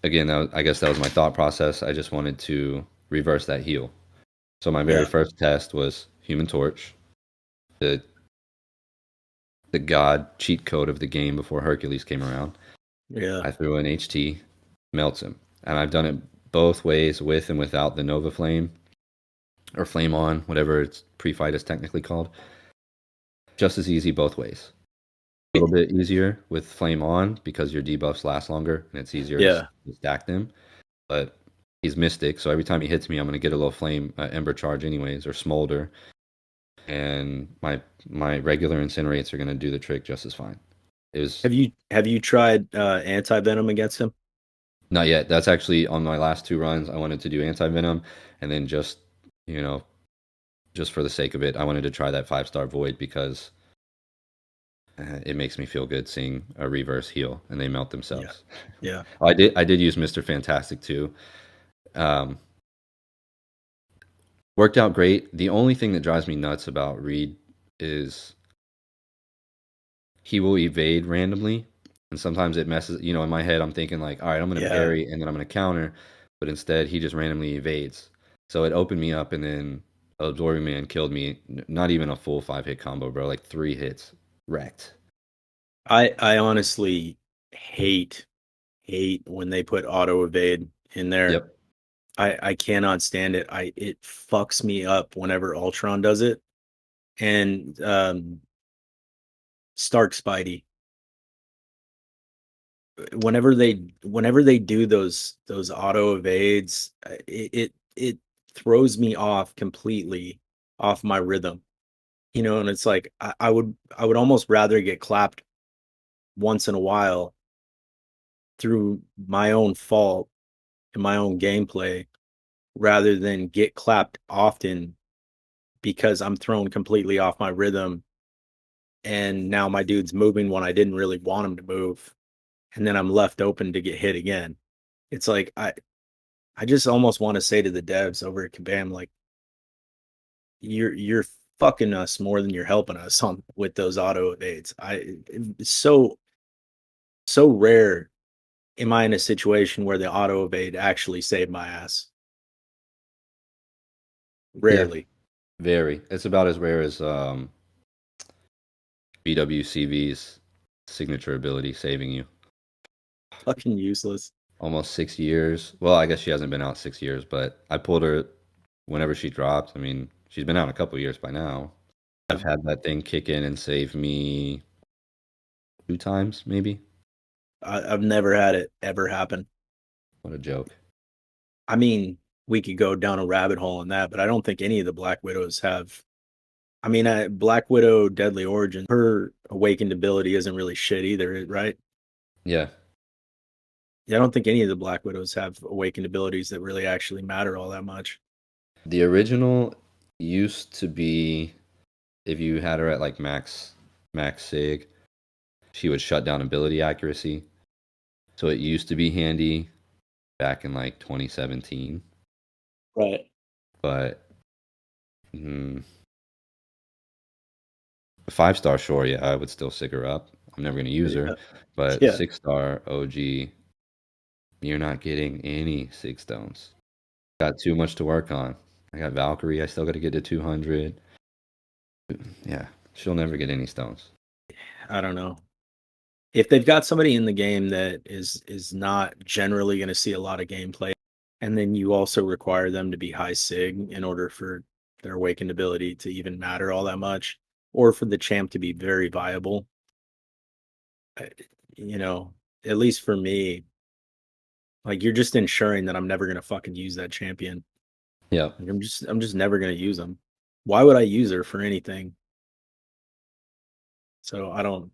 again, I guess that was my thought process. I just wanted to reverse that heal. So my very Yeah. first test was Human Torch, the god cheat code of the game before Hercules came around. Yeah. I threw in HT, melts him, and I've done it both ways, with and without the Nova Flame or Flame On, whatever its pre-fight is technically called. Just as easy both ways. A little bit easier with Flame On because your debuffs last longer and it's easier Yeah. to stack them. But he's Mystic, so every time he hits me, I'm going to get a little Flame Ember Charge anyways, or Smolder. And my regular Incinerates are going to do the trick just as fine. It was Have you tried anti-venom against him? not yet. That's actually on my last 2 runs. I wanted to do Anti-Venom, and then just for the sake of it, I wanted to try that 5-star Void because it makes me feel good seeing a reverse heal and they melt themselves. Yeah. I did use Mr. Fantastic too. Worked out great. The only thing that drives me nuts about Reed is he will evade randomly, and sometimes it messes. In my head, I'm thinking like, all right, I'm going to parry and then I'm going to counter, but instead he just randomly evades. So it opened me up, and then Absorbing Man killed me. Not even a full 5-hit combo, bro. Like 3 hits, wrecked. I honestly hate when they put auto evade in there. Yep. I cannot stand it. It fucks me up whenever Ultron does it. And Stark Spidey. Whenever they do those auto evades, it throws me off completely off my rhythm. And it's like I would almost rather get clapped once in a while through my own fault and my own gameplay rather than get clapped often because I'm thrown completely off my rhythm and now my dude's moving when I didn't really want him to move, and then I'm left open to get hit again. It's like I just almost want to say to the devs over at Kabam, like, you're fucking us more than you're helping us on with those auto evades. It's so rare am I in a situation where the auto evade actually saved my ass. Rarely. Yeah, very. It's about as rare as BWCV's signature ability saving you. Fucking useless. Almost 6 years. Well, I guess she hasn't been out 6 years, but I pulled her whenever she dropped. I mean, she's been out a couple years by now. I've had that thing kick in and save me 2 times, maybe. I've never had it ever happen. What a joke. I mean, we could go down a rabbit hole on that, but I don't think any of the Black Widows have. I mean, Black Widow Deadly Origin, her awakened ability isn't really shit either, right? Yeah. Yeah, I don't think any of the Black Widows have awakened abilities that really actually matter all that much. The original used to be if you had her at like max sig, she would shut down ability accuracy. So it used to be handy back in like 2017, Right. but 5-star, sure, yeah, I would still sick her up. I'm never gonna use her, but Yeah. 6-star OG, you're not getting any sig stones. Got too much to work on. I got Valkyrie. I still got to get to 200. Yeah, she'll never get any stones. I don't know. If they've got somebody in the game that is not generally going to see a lot of gameplay, and then you also require them to be high sig in order for their awakened ability to even matter all that much, or for the champ to be very viable, I- you know, at least for me, like you're just ensuring that I'm never going to fucking use that champion. Yeah, Like, I'm just never going to use them. Why would I use her for anything? So I don't.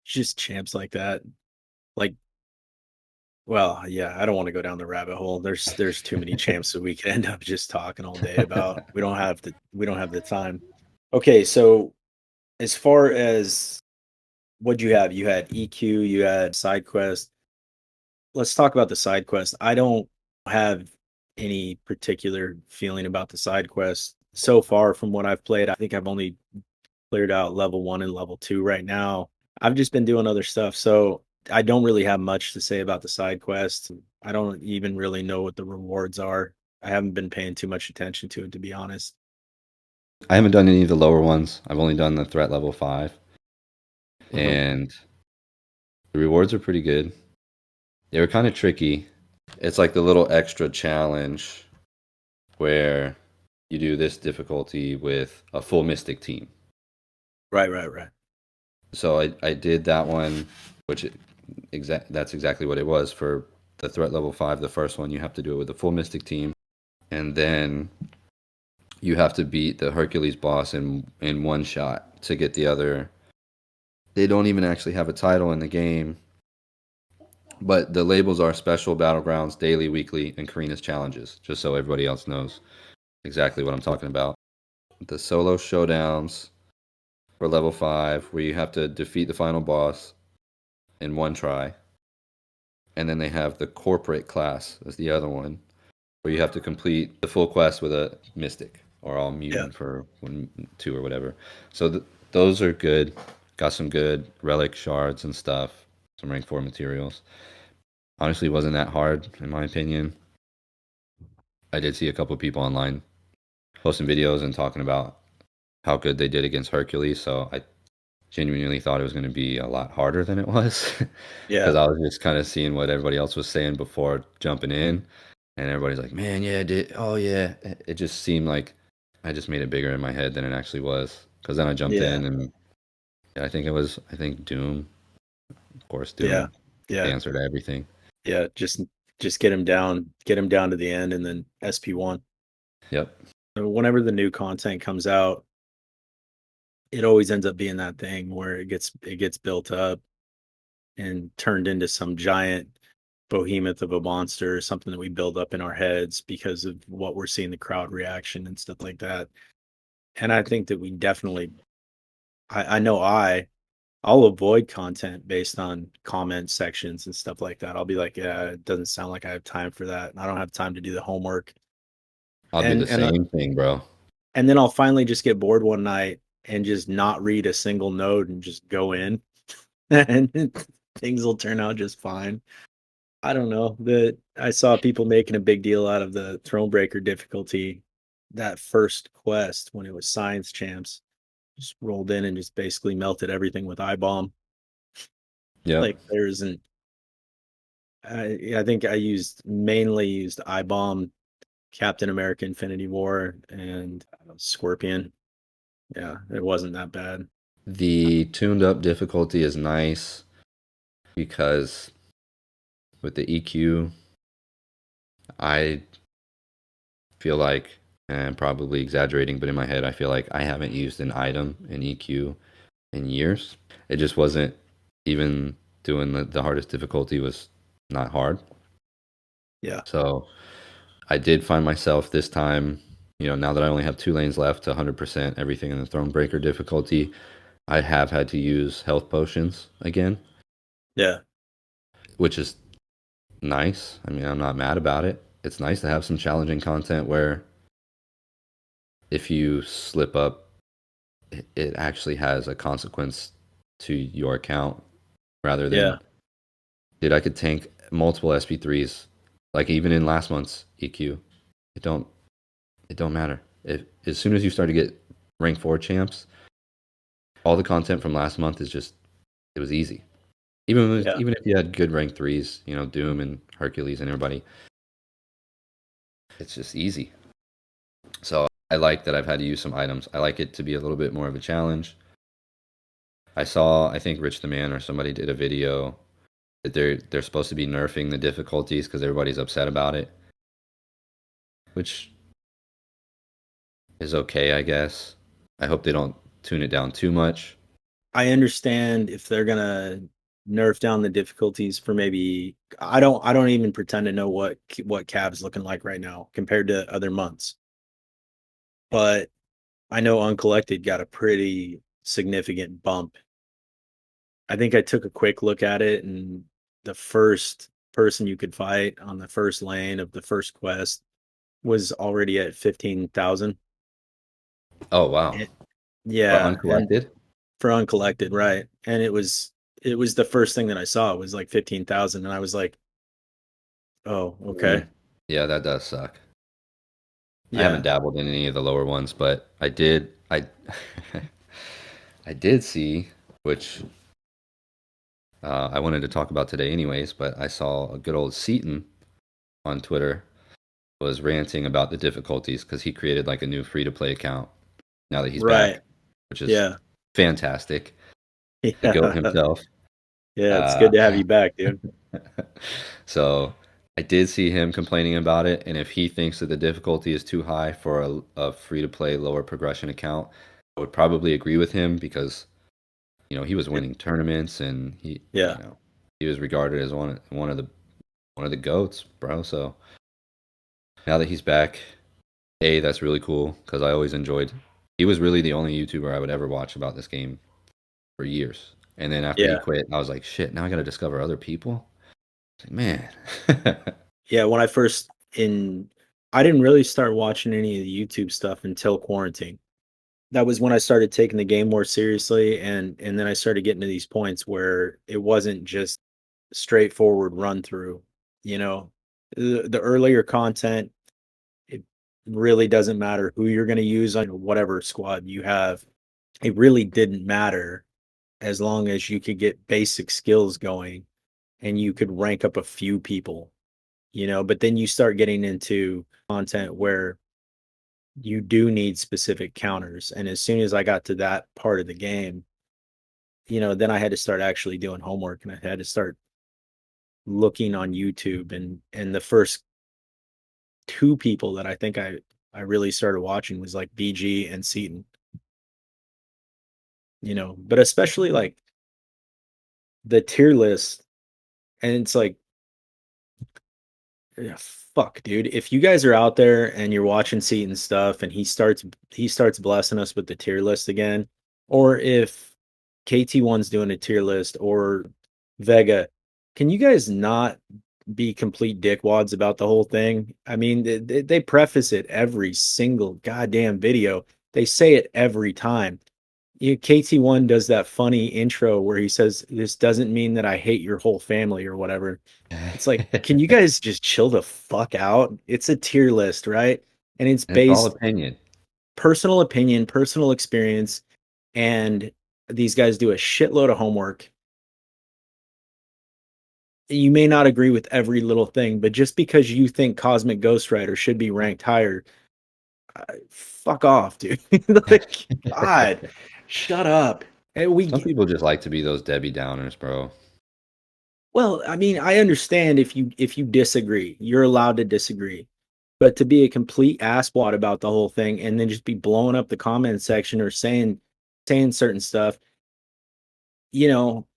Just champs like that, like. Well, yeah, I don't want to go down the rabbit hole. There's too many champs that we could end up just talking all day about. We don't have the time. Okay, so as far as what you had EQ, you had side quest. Let's talk about the side quest. I don't have any particular feeling about the side quest so far from what I've played. I think I've only cleared out level 1 and level 2 right now. I've just been doing other stuff, so I don't really have much to say about the side quest. I don't even really know what the rewards are. I haven't been paying too much attention to it, to be honest. I haven't done any of the lower ones. I've only done the threat level 5, Mhm. and the rewards are pretty good. They were kind of tricky. It's like the little extra challenge where you do this difficulty with a full Mystic team. Right, right, right. So I did that one, which that's exactly what it was for the threat level 5. The first one, you have to do it with a full Mystic team, and then you have to beat the Hercules boss in one shot to get the other. They don't even actually have a title in the game, but the labels are special battlegrounds, daily, weekly, and Karina's challenges, just so everybody else knows exactly what I'm talking about. The solo showdowns for level 5, where you have to defeat the final boss in one try. And then they have the corporate class as the other one, where you have to complete the full quest with a mystic or all Yeah. mutant for 2 or whatever. So those are good. Got some good relic shards and stuff, some rank 4 materials. Honestly, wasn't that hard in my opinion. I did see a couple of people online posting videos and talking about how good they did against Hercules, so I genuinely thought it was going to be a lot harder than it was. Yeah. Because I was just kind of seeing what everybody else was saying before jumping in, and everybody's like, "Man, yeah, oh yeah." It just seemed like I just made it bigger in my head than it actually was. Because then I jumped Yeah. in, and yeah, I think Doom, of course, Yeah. Doom, the Yeah. answer to everything. Yeah. Just get him down to the end and then SP1. Yep. So whenever the new content comes out, it always ends up being that thing where it gets built up and turned into some giant behemoth of a monster or something that we build up in our heads because of what we're seeing, the crowd reaction and stuff like that. And I think that we definitely, I know I'll avoid content based on comment sections and stuff like that. I'll be like, yeah, it doesn't sound like I have time for that. And I don't have time to do the homework. I'll do the And same thing, bro. and then I'll finally just get bored one night and just not read a single note and just go in and things will turn out just fine. I don't know that I saw people making a big deal out of the Thronebreaker difficulty. That first quest when it was Science Champs just rolled in and just basically melted everything with eye bomb. Yep. Like there isn't. I think I mainly used eye bomb, Captain America: Infinity War, and Scorpion. Yeah, it wasn't that bad. The tuned up difficulty is nice because with the EQ, I feel like, and I'm probably exaggerating, but in my head, I feel like I haven't used an item in EQ in years. It just wasn't even doing the hardest difficulty was not hard. Yeah. So I did find myself this time, now that I only have 2 lanes left to 100% everything in the Thronebreaker difficulty, I have had to use health potions again, Yeah. which is nice. I mean, I'm not mad about it. It's nice to have some challenging content where if you slip up, it actually has a consequence to your account rather Yeah. than, dude, I could tank multiple SP3s, like even in last month's EQ. It don't it don't matter. As soon as you start to get rank 4 champs, all the content from last month is just it was easy. Yeah. Even if you had good rank 3s, Doom and Hercules and everybody, it's just easy. So I like that I've had to use some items. I like it to be a little bit more of a challenge. I think Rich the Man or somebody did a video that they're supposed to be nerfing the difficulties because everybody's upset about it, which is okay, I guess. I hope they don't tune it down too much. I understand if they're gonna nerf down the difficulties for maybe I don't even pretend to know what Cav's looking like right now compared to other months. But I know Uncollected got a pretty significant bump. I think I took a quick look at it, and the first person you could fight on the first lane of the first quest was already at 15,000. Oh wow. For Yeah, and uncollected? for Uncollected, right? And it was the first thing that I saw was like 15,000, and I was like, oh, okay, Yeah, that does suck. I haven't yeah, dabbled in any of the lower ones, but I I did see, which I wanted to talk about today anyways, but I saw a good old Seatin on Twitter was ranting about the difficulties because he created like a new free to play account now that he's right, back, which is yeah, fantastic. The goat yeah, himself. yeah. It's good Uh, to have you back, dude. so I did see him complaining about it, and if he thinks that the difficulty is too high for a free to play lower progression account, I would probably agree with him because he was winning tournaments and Yeah, he was regarded as one of the goats, bro. So now that he's back, that's really cool because I always enjoyed. He was really the only YouTuber I would ever watch about this game for years. And then after he yeah, quit, I was like, shit. Now I got to discover other people. It's like, man. yeah. When I first in, I didn't really start watching any of the YouTube stuff until quarantine. That was when I started taking the game more seriously, and then I started getting to these points where it wasn't just straightforward run through. You know, the earlier content, it really doesn't matter who you're going to use on whatever squad you have. It really didn't matter as long as you could get basic skills going and you could rank up a few people, but then you start getting into content where you do need specific counters. And as soon as I got to that part of the game, then I had to start actually doing homework, and I had to start looking on YouTube, and the first two people that I think I really started watching was like BG and Seaton, but especially like the tier list. And it's like, yeah, fuck, dude. If you guys are out there and you're watching Seaton stuff and he starts blessing us with the tier list again, or if KT1's doing a tier list or Vega, can you guys not be complete dickwads about the whole thing? I mean, they preface it every single goddamn video. They say it every time. KT1 does that funny intro where he says, "This doesn't mean that I hate your whole family," or whatever. It's like, can you guys just chill the fuck out? It's a tier list, right? And it's It's all based opinion. personal opinion, personal experience, and these guys do a shitload of homework. You may not agree with every little thing, but just because you think Cosmic Ghost Rider should be ranked higher fuck off, dude. Like, God, shut up. And Some people just like to be those Debbie Downers, bro. well, I mean, I understand if you disagree, you're allowed to disagree. But to be a complete asswat about the whole thing and then just be blowing up the comment section or saying certain stuff,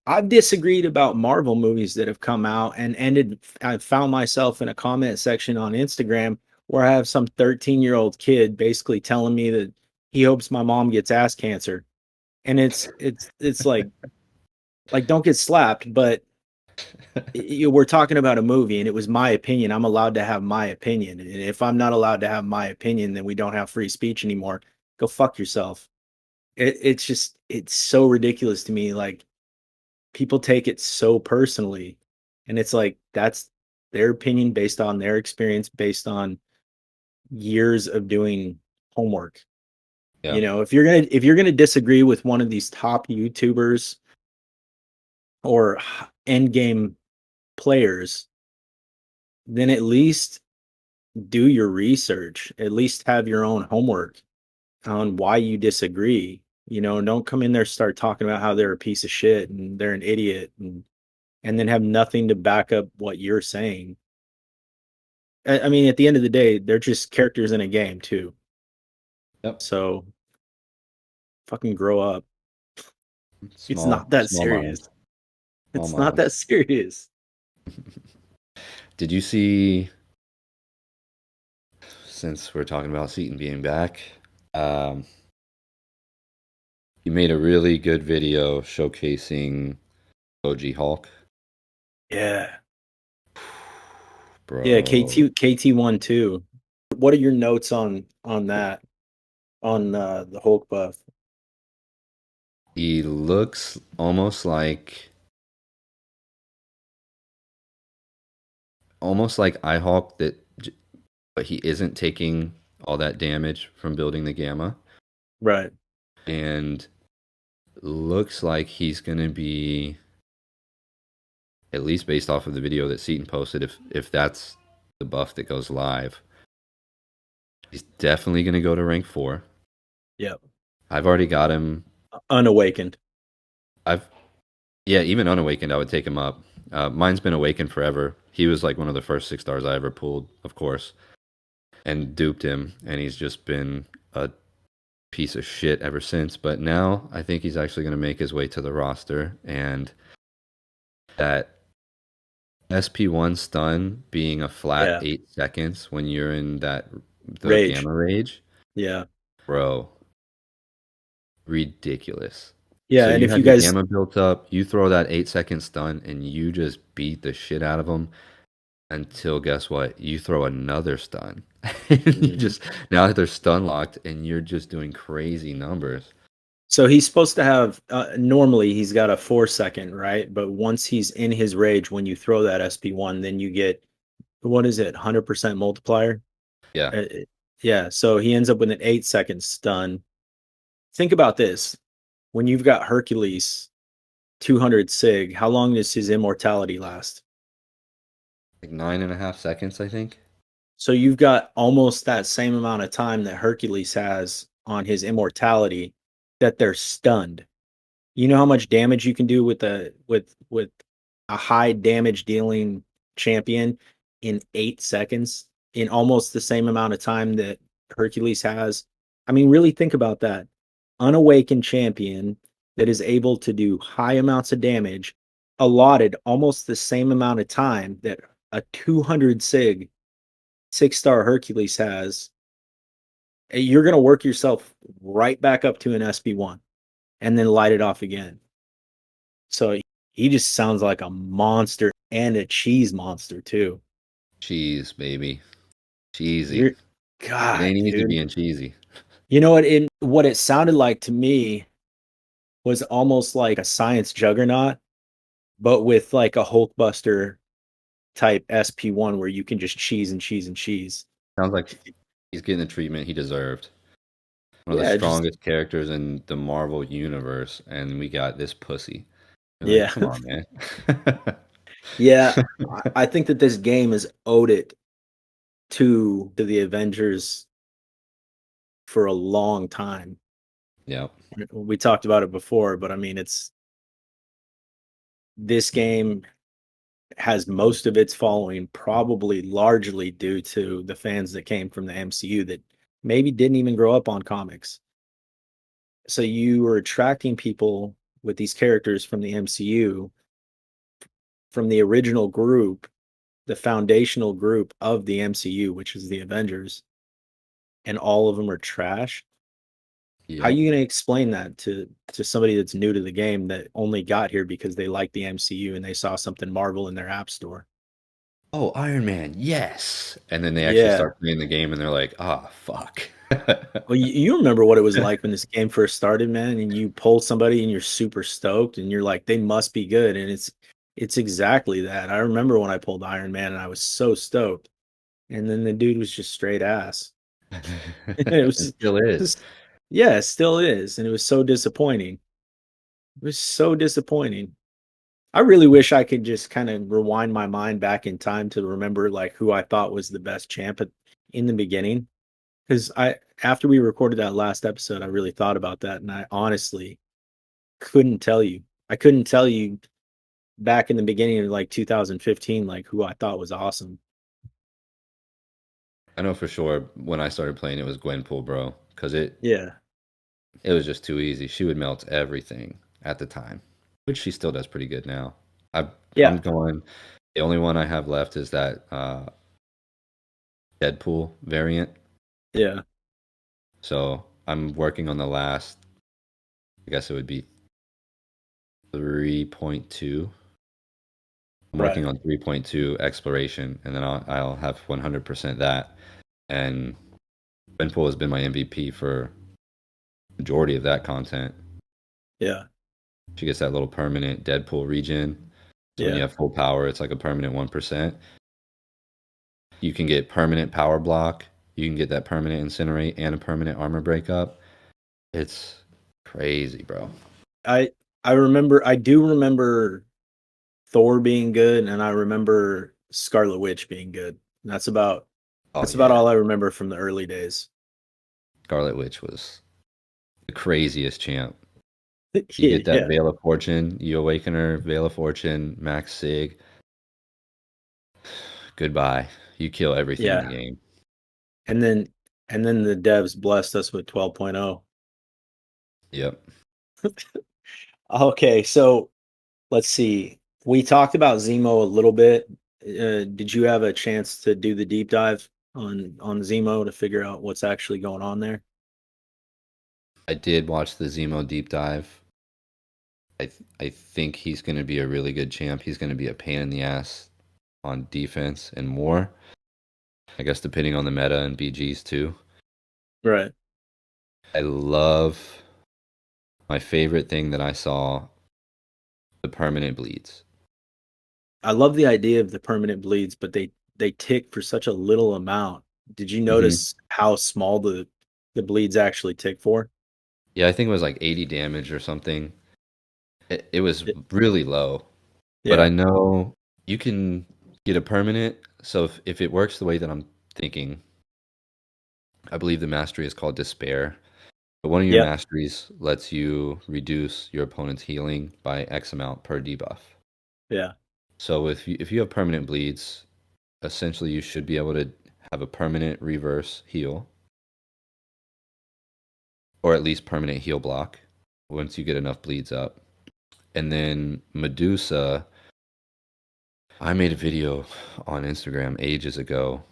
I've disagreed about Marvel movies that have come out and I've found myself in a comment section on Instagram where I have some 13-year-old kid basically telling me that he hopes my mom gets ass cancer. And it's like don't get slapped, but we're talking about a movie and it was my opinion. I'm allowed to have my opinion. And if I'm not allowed to have my opinion, then we don't have free speech anymore. Go fuck yourself. It's so ridiculous to me. Like, people take it so personally, and it's like that's their opinion based on their experience, based on years of doing homework. Yeah. If you're gonna disagree with one of these top YouTubers or end game players, then at least do your research. At least have your own homework on why you disagree. Don't come in there start talking about how they're a piece of shit and they're an idiot and then have nothing to back up what you're saying. I mean, at the end of the day, they're just characters in a game too. Yep. So fucking grow up. It's Small, not that small serious. minds. It's Small not that minds. serious. Did you see, since we're talking about Seatin being back, you made a really good video showcasing OG Hulk, Yeah. bro. Yeah, KT1 too. What are your notes on that? On the Hulk buff? He looks almost like iHawk but he isn't taking all that damage from building the gamma, Right. and looks like he's gonna be, at least based off of the video that Seaton posted, if that's the buff that goes live, he's definitely gonna go to rank 4. Yep. I've already got him. Unawakened. Yeah, even unawakened, I would take him up. Mine's been awakened forever. He was like one of the first 6 stars I ever pulled, of course, and duped him, and he's just been a piece of shit ever since. But now I think he's actually going to make his way to the roster, and that SP1 stun being a flat Yeah. 8 seconds when you're in the Rage. gamma rage, Yeah. bro, ridiculous. Yeah, So and you if have you your guys gamma built up, you throw that 8 second stun, and you just beat the shit out of them until, guess what? You throw another stun. You just, now that they're stun locked, and you're just doing crazy numbers. So he's supposed to have normally he's got a 4 second, right? But once he's in his rage, when you throw that SP1, then you get, what is it, 100% multiplier? Yeah. Yeah. So he ends up with an 8 second stun. Think about this: when you've got Hercules 200 sig, how long does his immortality last? Like 9.5 seconds, I think. So you've got almost that same amount of time that Hercules has on his immortality that they're stunned. You know how much damage you can do with a high damage dealing champion in 8 seconds, in almost the same amount of time that Hercules has. I mean, really think about that. Unawakened champion that is able to do high amounts of damage, allotted almost the same amount of time that a 200 sig 6 star Hercules has. You're going to work yourself right back up to an SP1 and then light it off again. So he just sounds like a monster and a cheese monster too. Cheese, baby. Cheesy. You're, It God, ain't easy dude. being cheesy. You know what it sounded like to me was almost like a science juggernaut, but with like a Hulkbuster type SP1 where you can just cheese and cheese and cheese. Sounds like he's getting the treatment he deserved. One of the Yeah, strongest characters in the Marvel universe, and we got this pussy. You're yeah. like, come on, man. Yeah. I think that this game has owed it to the Avengers for a long time. Yeah. We talked about it before, but I mean, this game has most of its following probably largely due to the fans that came from the MCU that maybe didn't even grow up on comics. So you were attracting people with these characters from the MCU, from the original group, the foundational group of the MCU, which is the Avengers, and all of them are trash. How are Yep. you going to explain that to somebody that's new to the game that only got here because they like the MCU and they saw something Marvel in their app store? Oh, Iron Man, yes. And then they actually Yeah. start playing the game and they're like, ah, fuck. Well, you remember what it was like when this game first started, man, and you pull somebody and you're super stoked and you're like, they must be good. And it's exactly that. I remember when I pulled Iron Man and I was so stoked. And then the dude was just straight ass. It It was, still is. yeah, it still is. And it was so disappointing. It was so disappointing. I really wish I could just kind of rewind my mind back in time to remember like who I thought was the best champ in the beginning. Because after we recorded that last episode, I really thought about that, and I honestly couldn't tell you. I couldn't tell you back in the beginning of like 2015, like who I thought was awesome. I know for sure when I started playing it was Gwenpool, bro, because Yeah, it was just too easy. She would melt everything at the time, which she still does pretty good now. I'm yeah, going. The only one I have left is that Deadpool variant. yeah, So I'm working on the last. I guess it would be 3.2. I'm right. working on 3.2 exploration, and then I'll have 100% that. And Gwenpool has been my MVP for majority of that content. Yeah, She gets that little permanent Deadpool regen. So when you yeah, have full power, it's like a permanent 1%. You can get permanent power block. You can get that permanent incinerate and a permanent armor breakup. It's crazy, bro. I I remember. I do remember Thor being good, and I remember Scarlet Witch being good. And Oh that's about yeah, all I remember from the early days. Scarlet Witch was the craziest champ. You get that Yeah, Veil of Fortune, you awaken her, Veil of Fortune, Max Sig. Goodbye. You kill everything in the yeah. game. And then the devs blessed us with 12.0. Yep. Okay, so let's see. We talked about Zemo a little bit. Did you have a chance to do the deep dive on Zemo to figure out what's actually going on there? I did watch the Zemo deep dive. I think he's going to be a really good champ. He's going to be a pain in the ass on defense and more. I guess depending on the meta and BGs too. Right. I love my favorite thing that I saw the permanent bleeds. I love the idea of the permanent bleeds, but they tick for such a little amount. Did you Hmm. notice how small the bleeds actually tick for? Yeah, I think it was like 80 damage or something. It was Y- really low, but I Yeah. know you can get a permanent. So if it works the way that I'm thinking, I believe the mastery is called Despair. But one of your Yep. masteries lets you reduce your opponent's healing by X amount per debuff. Yeah. So if you have permanent bleeds, essentially you should be able to have a permanent reverse heal, or at least permanent heal block once you get enough bleeds up. And then Medusa, I made a video on Instagram ages ago,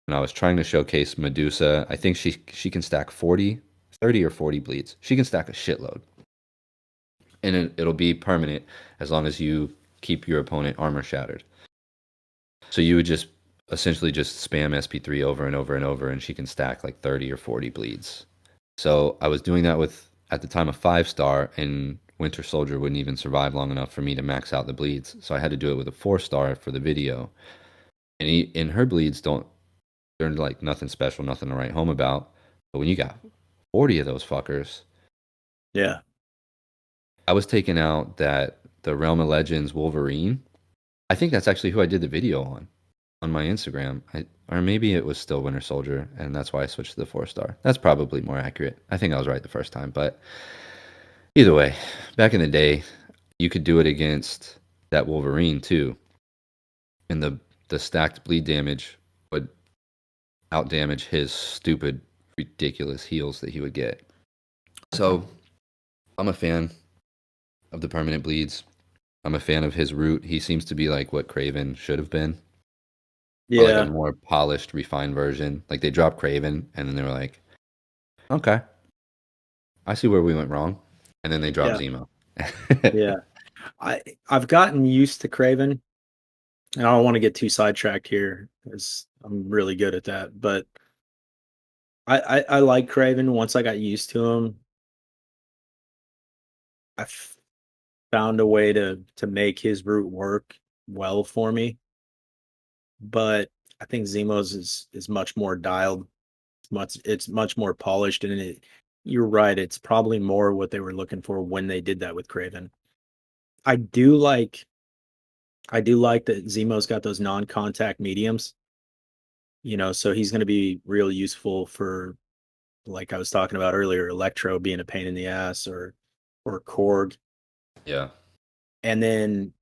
and I was trying to showcase Medusa. I think she can stack 40, 30 or 40 bleeds. She can stack a shitload. And it'll be permanent as long as you keep your opponent armor shattered. So you would just essentially just spam SP3 over and over and over, and she can stack like 30 or 40 bleeds. So I was doing that with at the time a 5-star, and Winter Soldier wouldn't even survive long enough for me to max out the bleeds. So I had to do it with a 4-star for the video. And her bleeds don't, they're like nothing special, nothing to write home about. But when you got 40 of those fuckers, Yeah. I was taking out that the Realm of Legends Wolverine. I think that's actually who I did the video on. on my Instagram. Or maybe it was still Winter Soldier, and that's why I switched to the 4-star. That's probably more accurate. I think I was right the first time, but either way, back in the day, you could do it against that Wolverine too, and the stacked bleed damage would outdamage his stupid, ridiculous heals that he would get. So I'm a fan of the permanent bleeds. I'm a fan of his route. He seems to be like what Craven should have been, but like a Yeah, more polished, refined version. Like they dropped Craven, and then they were like, "Okay, I see where we went wrong," and then they dropped yeah, Zemo. yeah. I've gotten used to Craven, and I don't want to get too sidetracked here because I'm really good at that. But I like Craven. Once I got used to him, I found a way to make his route work well for me. But I think Zemo's is much more dialed. It's much more polished, and you're right. It's probably more what they were looking for when they did that with Craven. I do like I do like that Zemo's got those non-contact mediums. So he's going to be real useful for, like I was talking about earlier, Electro being a pain in the ass, or Korg. Yeah, And then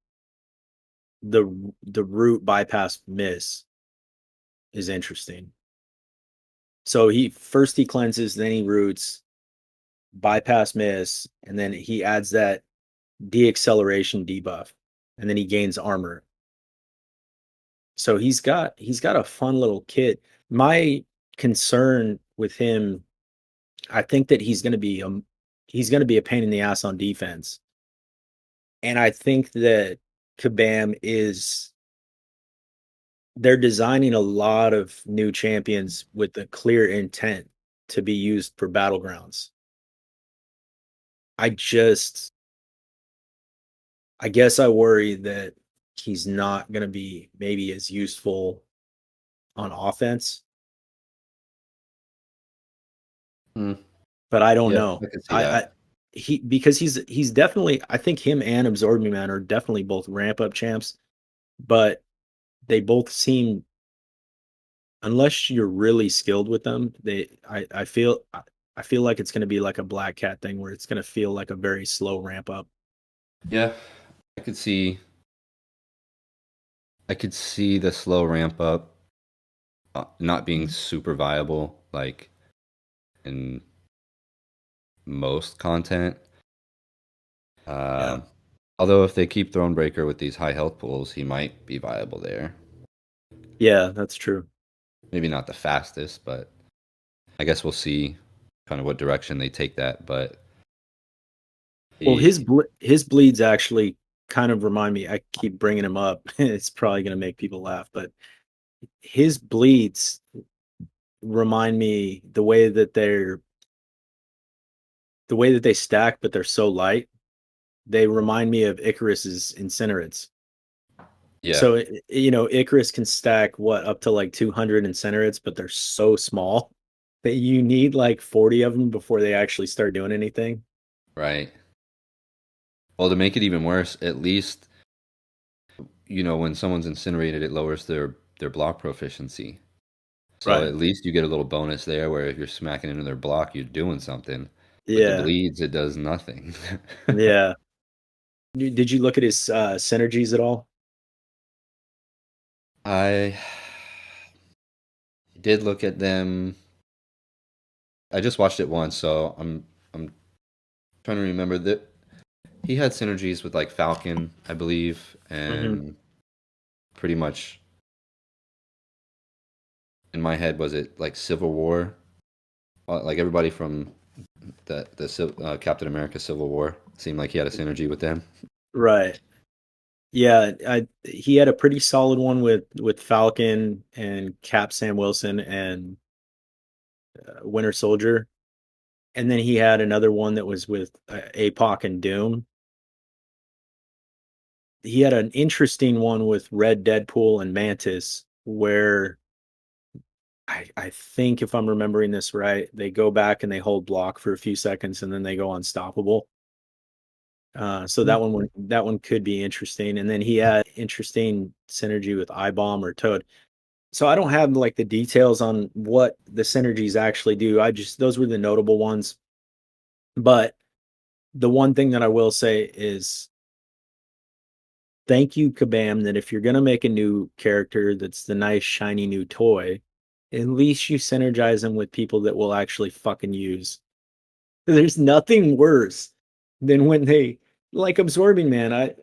the root bypass miss is interesting. So he cleanses, then he roots, bypass miss, and then he adds that deacceleration debuff, and then he gains armor. So he's got a fun little kit. My concern with him, I think that he's going to be a pain in the ass on defense. And I think that Kabam is they're designing a lot of new champions with a clear intent to be used for battlegrounds. I just I guess I worry that he's not going to be maybe as useful on offense, Hmm. but I don't Yeah, know. I could see I that. he because he's definitely, I think him and Absorbing Man are definitely both ramp up champs, but they both seem, unless you're really skilled with them, I feel like it's going to be like a Black Cat thing where it's going to feel like a very slow ramp up. Yeah, I could see. I could see the slow ramp up not being super viable, like in most content. Yeah. Um, Although if they keep Thronebreaker with these high health pools, he might be viable there. Yeah, that's true. Maybe not the fastest, but I guess we'll see kind of what direction they take that. But Well, he, his bleeds actually kind of remind me. I keep bringing him up. It's probably going to make people laugh, but his bleeds remind me the way that they stack, but they're so light. They remind me of Icarus's incinerates. yeah, So Icarus can stack what up to like 200 incinerates, but they're so small that you need like 40 of them before they actually start doing anything. right. Well, to make it even worse, at least when someone's incinerated, it lowers their block proficiency. So Right. at least you get a little bonus there, where if you're smacking into their block, you're doing something. With the Yeah. bleeds, it does nothing. Yeah. Did you look at his synergies at all? I did look at them. I just watched it once, so I'm trying to remember that he had synergies with like Falcon, I believe, Hmm. and pretty much in my head was it like Civil War, like everybody from the Captain America Civil War seemed like he had a synergy with them. Right. Yeah, he had a pretty solid one with Falcon and Cap Sam Wilson and Winter Soldier, and then he had another one that was with APOC and Doom. He had an interesting one with Red Deadpool and Mantis, where I think if I'm remembering this right, they go back and they hold block for a few seconds and then they go unstoppable. So that one could be interesting. And then he had interesting synergy with iBomb or Toad. So I don't have like the details on what the synergies actually do. Those were the notable ones. But the one thing that I will say is thank you, Kabam, that if you're gonna make a new character that's the nice, shiny new toy, at least you synergize them with people that will actually fucking use. There's nothing worse than when they like Absorbing Man.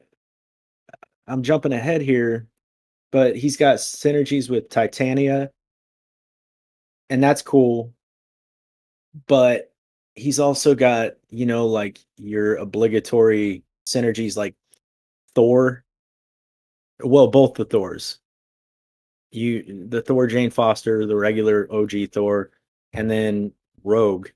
I'm jumping ahead here, but he's got synergies with Titania, and that's cool. But he's also got, like your obligatory synergies like Thor. Well, both the Thors. The Thor Jane Foster, the regular OG Thor, and then Rogue.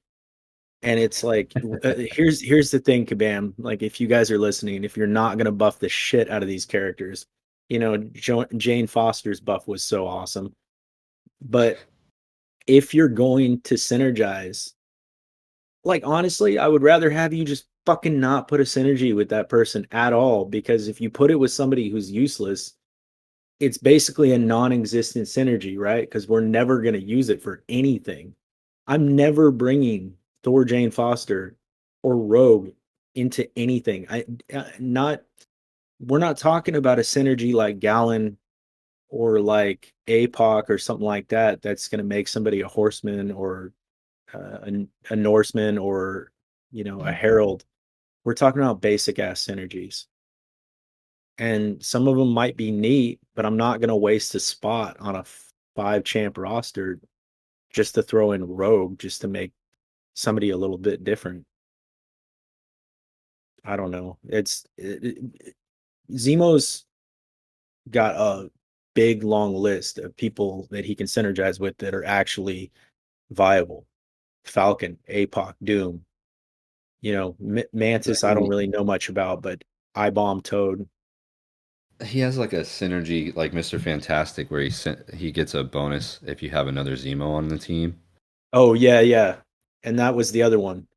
And it's like here's the thing, Kabam. Like if you guys are listening, if you're not gonna buff the shit out of these characters, Jane Foster's buff was so awesome. But if you're going to synergize, like honestly, I would rather have you just fucking not put a synergy with that person at all, because if you put it with somebody who's useless, it's basically a non-existent synergy, right? Because we're never going to use it for anything. I'm never bringing Thor Jane Foster or Rogue into anything. We're not talking about a synergy like Gallon or like APOC or something like that that's going to make somebody a horseman or a Norseman or a herald. We're talking about basic ass synergies, and some of them might be neat, but I'm not going to waste a spot on a 5 champ roster just to throw in Rogue just to make somebody a little bit different. I don't know. Zemo's got a big long list of people that he can synergize with that are actually viable. Falcon, APOC, Doom. Mantis, I don't really know much about, but I-Bomb, Toad. He has like a synergy like Mr. Fantastic where he gets a bonus if you have another Zemo on the team. Oh, yeah. And that was the other one.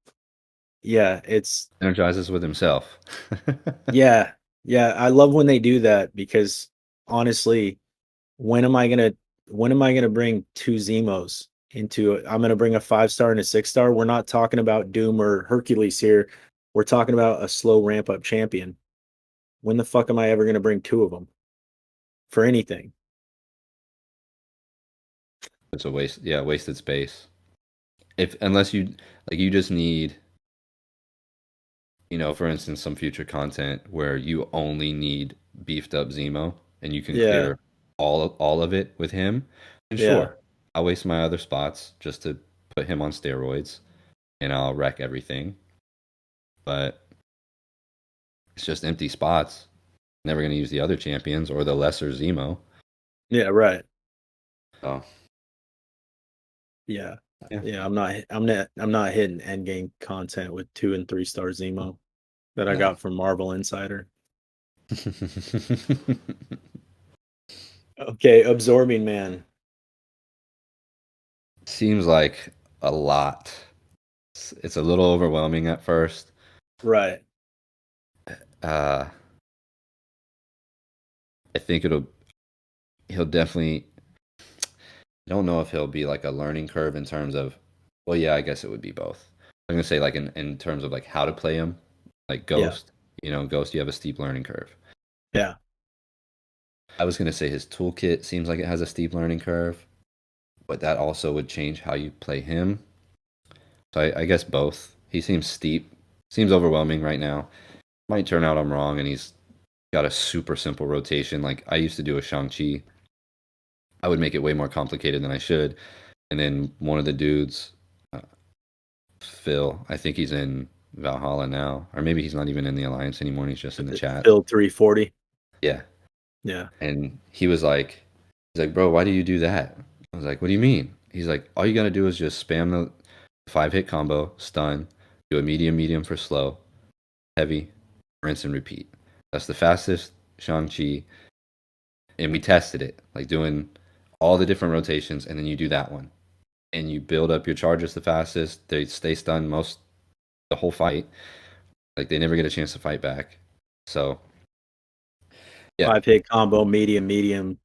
Yeah, it's Energizes with himself. yeah. I love when they do that because honestly, when am I gonna bring 2 Zemos into it? I'm gonna bring a 5-star and a 6-star. We're not talking about Doom or Hercules here. We're talking about a slow ramp up champion. When the fuck am I ever gonna bring 2 of them for anything? It's a waste. Yeah, wasted space. Unless you just need, for instance, some future content where you only need beefed up Zemo and you can clear all of it with him. And sure, I'll waste my other spots just to put him on steroids and I'll wreck everything. But it's just empty spots. Never going to use the other champions or the lesser Zemo. Yeah, right. Oh. Yeah. I'm not hitting end game content with 2 and 3-star Zemo that I got from Marvel Insider. Okay, Absorbing Man. Seems like a lot. It's a little overwhelming at first. Right. I think he'll definitely, I don't know if he'll be like a learning curve in terms of, well, yeah, I guess it would be both. I'm going to say like in terms of like how to play him, like Ghost, Ghost, you have a steep learning curve. Yeah. I was going to say his toolkit seems like it has a steep learning curve, but that also would change how you play him. So I guess both. He seems steep, seems overwhelming right now. Might turn out I'm wrong and he's got a super simple rotation. Like I used to do a Shang-Chi. I would make it way more complicated than I should. And then one of the dudes, Phil, I think he's in Valhalla now, or maybe he's not even in the Alliance anymore. And he's just in the chat. Phil 340. Yeah. Yeah. And he's like, bro, why do you do that? I was like, what do you mean? He's like, all you gotta do is just spam the 5-hit combo, stun, do a medium for slow, heavy, rinse and repeat. That's the fastest Shang-Chi. And we tested it, like doing all the different rotations, and then you do that one. And you build up your charges the fastest. They stay stunned the whole fight. Like they never get a chance to fight back. So yeah. 5-hit combo, medium,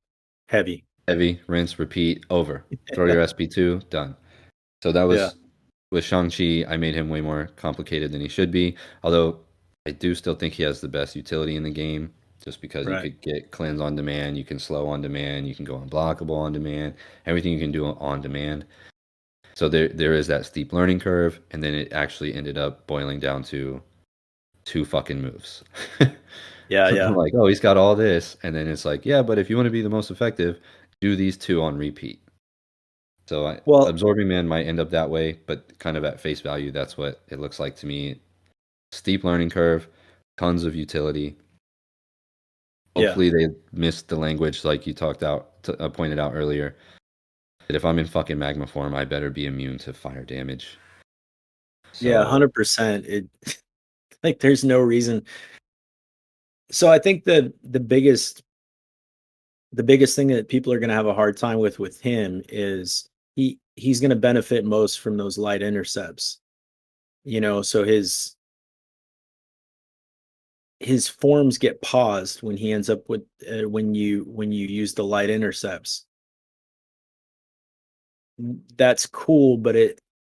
heavy. Heavy, rinse, repeat, over. Throw your SP2, done. So that Yeah. was with Shang-Chi. I made him way more complicated than he should be. Although I do still think he has the best utility in the game, just because you Right. could get cleanse on demand, you can slow on demand, you can go unblockable on demand, everything you can do on demand. So there is that steep learning curve, and then it actually ended up boiling down to 2 fucking moves. Yeah. Yeah. Like, oh, he's got all this, and then it's like, yeah, but if you want to be the most effective, do these 2 on repeat. So Well, Absorbing Man might end up that way, but kind of at face value, that's what it looks like to me. Steep learning curve, tons of utility. yeah. Hopefully they missed the language like you pointed out earlier. That if I'm in fucking magma form, I better be immune to fire damage. Yeah, So 100%. It like there's no reason. So I think the biggest thing that people are going to have a hard time with him is he's going to benefit most from those light intercepts. So his forms get paused when he ends up with when you use the light intercepts. That's cool, but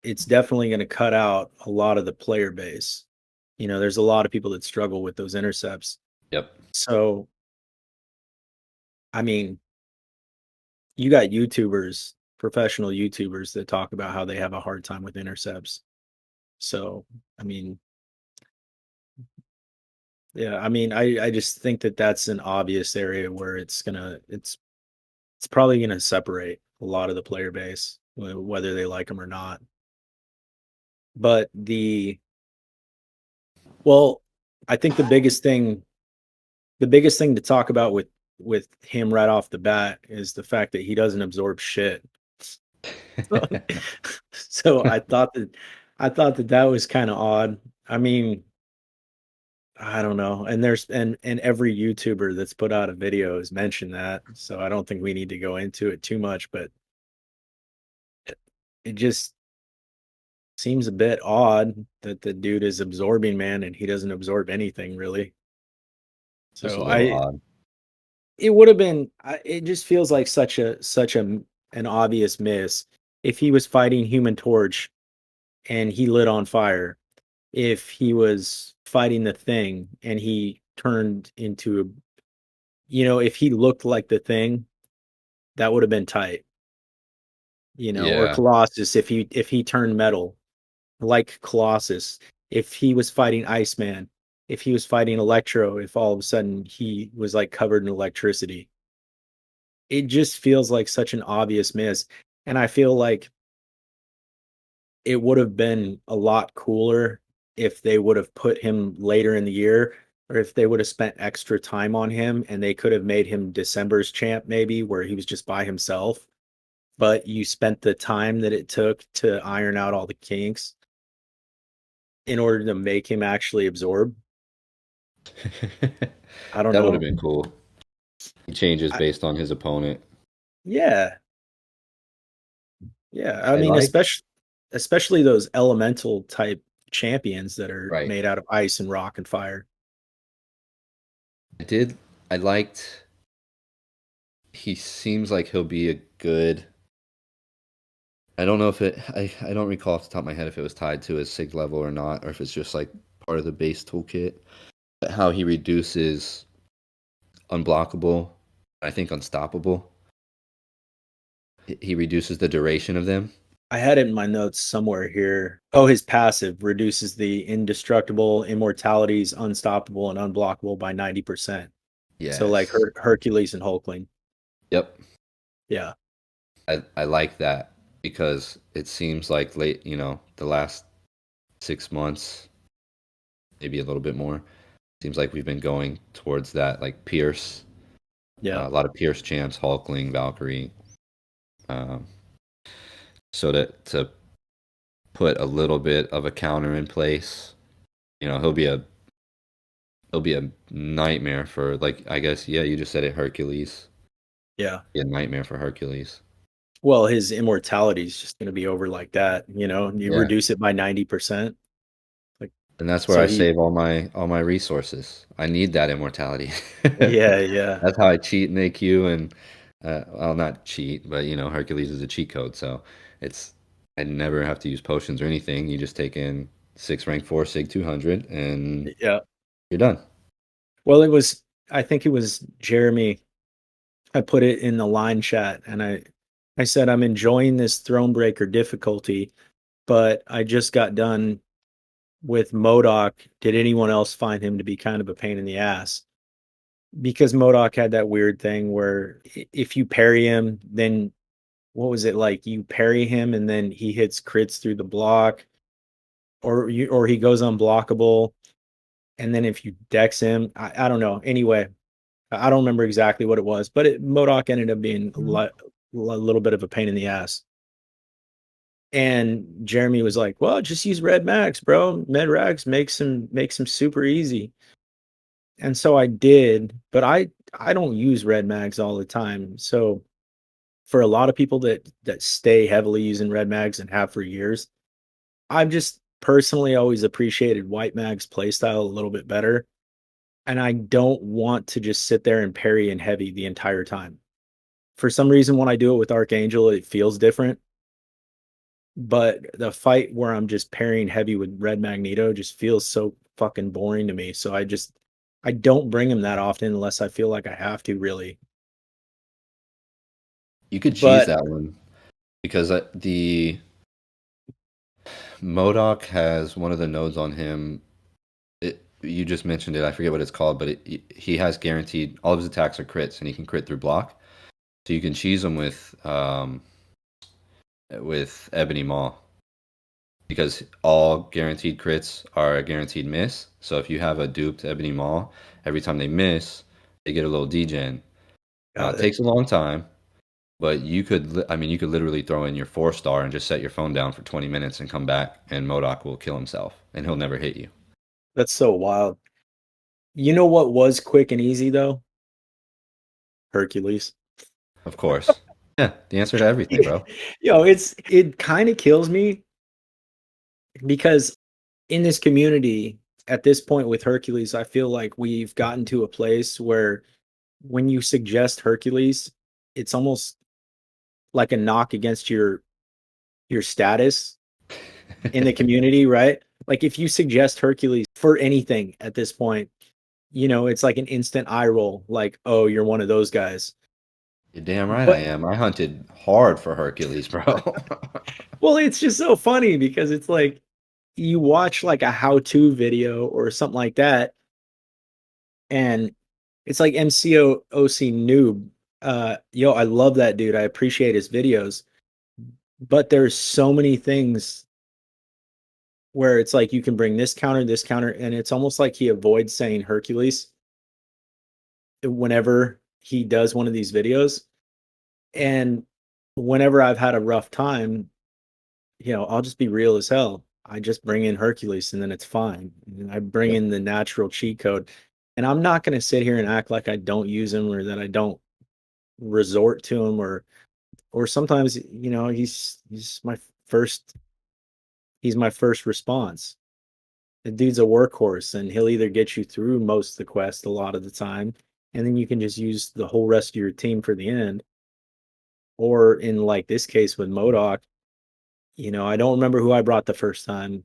it's definitely going to cut out a lot of the player base. There's a lot of people that struggle with those intercepts. yep. So, I mean, you got professional YouTubers that talk about how they have a hard time with intercepts. So, I mean, yeah, I mean, I just think that that's an obvious area where it's probably gonna separate a lot of the player base, whether they like them or not. But well, I think the biggest thing to talk about with him right off the bat is the fact that he doesn't absorb shit. So I thought that was kind of odd. I mean, I don't know. And every YouTuber that's put out a video has mentioned that. So I don't think we need to go into it too much, but it just seems a bit odd that the dude is absorbing man and he doesn't absorb anything really. Just a So little I odd. it would have been it just feels like such a an obvious miss if he was fighting Human Torch and he lit on fire, if he was fighting the Thing and he turned into if he looked like the Thing, that would have been tight. Or Yeah. Colossus if he turned metal like Colossus, if he was fighting Iceman, if he was fighting Electro, if all of a sudden he was like covered in electricity. It just feels like such an obvious miss. And I feel like it would have been a lot cooler if they would have put him later in the year, or if they would have spent extra time on him and they could have made him December's champ, maybe where he was just by himself. But you spent the time that it took to iron out all the kinks in order to make him actually absorb. I don't That would have know. been cool. He changes I, based on his opponent. yeah, yeah. I I mean, like especially those elemental type champions that are right. made out of ice and rock and fire. I did I liked he seems like he'll be a good I don't know if I don't recall off the top of my head if it was tied to his sig level or not, or if it's just like part of the base toolkit. But how he reduces unblockable, I think unstoppable. He reduces the duration of them. I had it in my notes somewhere here. Oh, his passive reduces the indestructible, immortalities, unstoppable, and unblockable by 90%. So like Yes. Hercules and Hulkling. Yep. Yeah. I like that because it seems like the last 6 months, maybe a little bit more. Seems like we've been going towards that, like Pierce, Yeah. a lot of Pierce champs, Hulkling, Valkyrie. Um, so to put a little bit of a counter in place, he'll be a nightmare for, like, I guess, yeah, you just said it, Hercules. Yeah. Be a nightmare for Hercules. Well, his immortality is just going to be over like that. You Yeah, reduce it by 90%. Like, and that's where so I he, save all my resources. I need that immortality. yeah, yeah, That's how I cheat in AQ, and I'll not cheat, but you know, Hercules is a cheat code, so it's I never have to use potions or anything. You just take in 6 rank 4 Sig 200 and Yeah. you're done. Well, I think it was Jeremy. I put it in the line chat and I said, I'm enjoying this Thronebreaker difficulty, but I just got done with Modoc. Did anyone else find him to be kind of a pain in the ass? Because Modoc had that weird thing where if you parry him, then what was it like? You parry him and then he hits crits through the block, or he goes unblockable. And then if you dex him, I don't know. Anyway, I don't remember exactly what it was, but Modoc ended up being a little bit of a pain in the ass. And Jeremy was like, "Well, just use Red Max, bro. Med Rags makes him super easy." And so I did, but I don't use Red Mags all the time. So for a lot of people that stay heavily using Red Mags and have for years, I've just personally always appreciated White Mag's playstyle a little bit better. And I don't want to just sit there and parry and heavy the entire time. For some reason, when I do it with Archangel, it feels different. But the fight where I'm just parrying heavy with Red Magneto just feels so fucking boring to me. So I don't bring him that often unless I feel like I have to, really. You could cheese But that one because the Modoc has one of the nodes on him. You just mentioned it. I forget what it's called, but he has guaranteed all of his attacks are crits, and he can crit through block. So you can cheese him with Ebony Maw because all guaranteed crits are a guaranteed miss. So if you have a duped Ebony Maw, every time they miss, they get a little degen. It takes a long time, but you could literally throw in your 4-star and just set your phone down for 20 minutes and come back, and Modoc will kill himself, and he'll never hit you. that's so wild. You know what was quick and easy though? Hercules. Of course. Yeah, the answer to everything, bro. It kind of kills me because in this community at this point with Hercules, I feel like we've gotten to a place where when you suggest Hercules, it's almost like a knock against your status in the community, right? Like if you suggest Hercules for anything at this point, it's like an instant eye roll, like, oh, you're one of those guys. You're damn right I But am. I hunted hard for Hercules, bro. well, it's just so funny because it's like you watch like a how-to video or something like that, and it's like MCOC noob. I love that dude. I appreciate his videos, but there's so many things where it's like you can bring this counter, and it's almost like he avoids saying Hercules whenever he does one of these videos. And whenever I've had a rough time, I'll just be real as hell. I just bring in Hercules and then it's fine. And I bring Yep. in the natural cheat code. And I'm not going to sit here and act like I don't use him or that I don't resort to him or sometimes, he's my first response. The dude's a workhorse and he'll either get you through most of the quest a lot of the time, and then you can just use the whole rest of your team for the end. Or in like this case with Modoc, I don't remember who I brought the first time,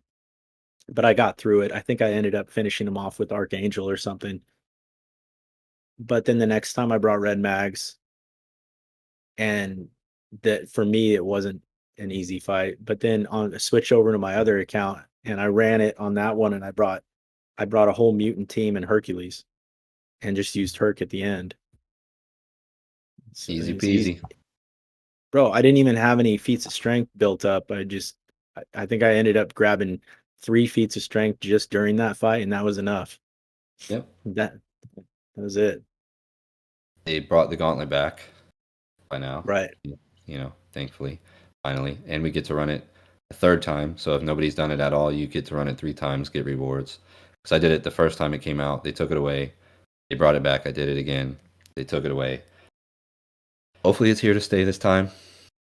but I got through it. I think I ended up finishing him off with Archangel or something. But then the next time I brought Red Mags, and that for me it wasn't an easy fight. But then on a switch over to my other account and I ran it on that one, and I brought a whole mutant team and Hercules and just used Herc at the end. So Easy it's easy. peasy. Bro, I didn't even have any feats of strength built up. I think I ended up grabbing 3 feats of strength just during that fight, and that was enough. Yep. That was it. They brought the Gauntlet back by now. Right. Thankfully, finally. And we get to run it a third time. So if nobody's done it at all, you get to run it 3 times, get rewards. Because I did it the first time it came out. They took it away. They brought it back. I did it again. They took it away. Hopefully it's here to stay this time.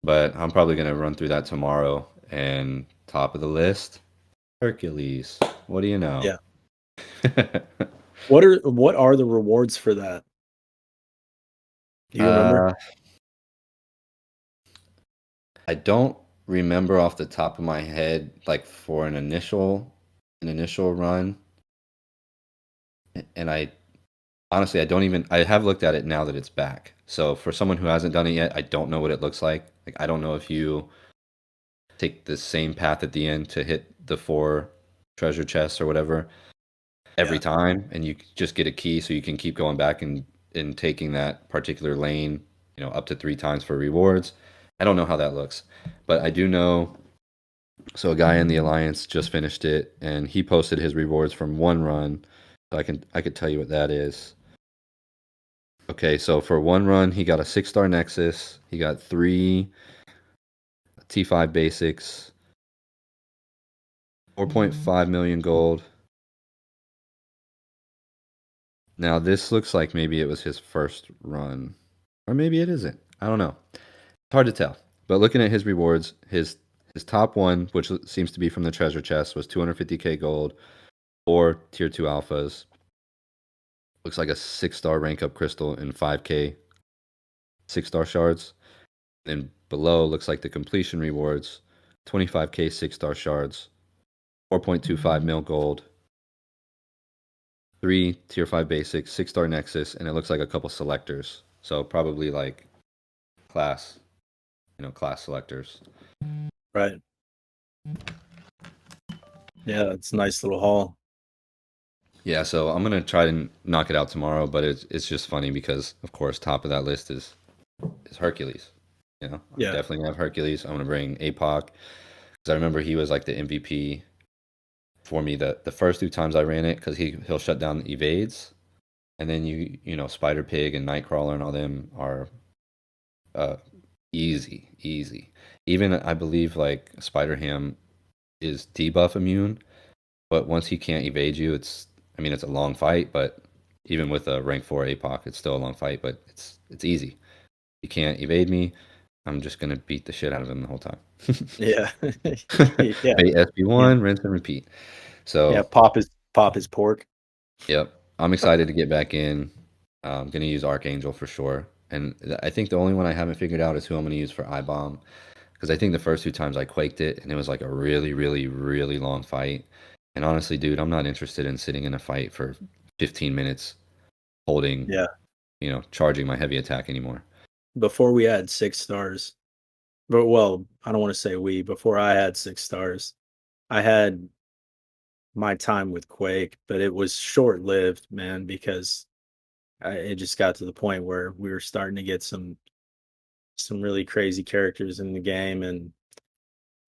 But I'm probably going to run through that tomorrow. And top of the list, Hercules. What do you know? Yeah. What are the rewards for that? Do you remember? I don't remember off the top of my head, like for an initial run, and I honestly I don't even I have looked at it now that it's back. So for someone who hasn't done it yet, I don't know what it looks like. Like I don't know if you take the same path at the end to hit the 4 treasure chests or whatever every Yeah. time, and you just get a key so you can keep going back and taking that particular lane, up to 3 times for rewards. I don't know how that looks, but I do know. So a guy in the alliance just finished it, and he posted his rewards from one run. So I could tell you what that is. Okay, so for one run, he got a 6-star Nexus. He got 3 T5 basics, 4.5 million gold. Now this looks like maybe it was his first run, or maybe it isn't. I don't know. It's hard to tell. But looking at his rewards, his top one, which seems to be from the treasure chest, was 250k gold, 4 tier 2 alphas. Looks like a 6-star rank up crystal and 5k 6-star shards. Then below looks like the completion rewards, 25k 6-star shards, 4.25 mil gold, 3 tier 5 basics, 6-star nexus, and it looks like a couple selectors. So probably like class, class selectors. Right. Yeah, it's a nice little haul. Yeah, so I'm gonna try to knock it out tomorrow, but it's just funny because of course top of that list is Hercules. I'm Yeah. definitely gonna have Hercules. I'm gonna bring APOC because I remember he was like the MVP for me the first 2 times I ran it because he'll shut down the evades, and then Spider Pig and Nightcrawler and all them are easy. Even I believe like Spider Ham is debuff immune, but once he can't evade you, it's a long fight, but even with a rank 4 APOC, it's still a long fight, but it's easy. He can't evade me. I'm just gonna beat the shit out of him the whole time. Yeah. Yeah. Bait Yeah. SB1, rinse and repeat. Yeah. So, Pop his pork. yep, I'm excited to get back in. I'm gonna use Archangel for sure, and I think the only one I haven't figured out is who I'm gonna use for iBomb, because I think the first 2 times I quaked it, and it was like a really, really, really long fight. And honestly, dude, I'm not interested in sitting in a fight for 15 minutes holding, Yeah. charging my heavy attack anymore. Before we had 6 stars, but well, I don't want to say we, before I had 6 stars, I had my time with Quake, but it was short lived, man, because it just got to the point where we were starting to get some really crazy characters in the game, and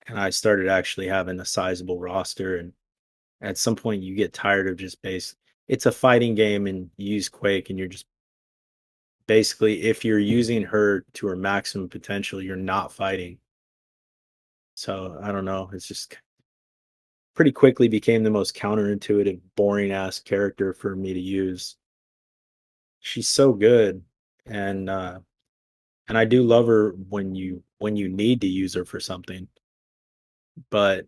I started actually having a sizable roster. And at some point, you get tired of just base. It's a fighting game, and you use Quake, and you're just basically, if you're using her to her maximum potential, you're not fighting. So I don't know. It's just pretty quickly became the most counterintuitive, boring ass character for me to use. She's so good, and I do love her when you need to use her for something. But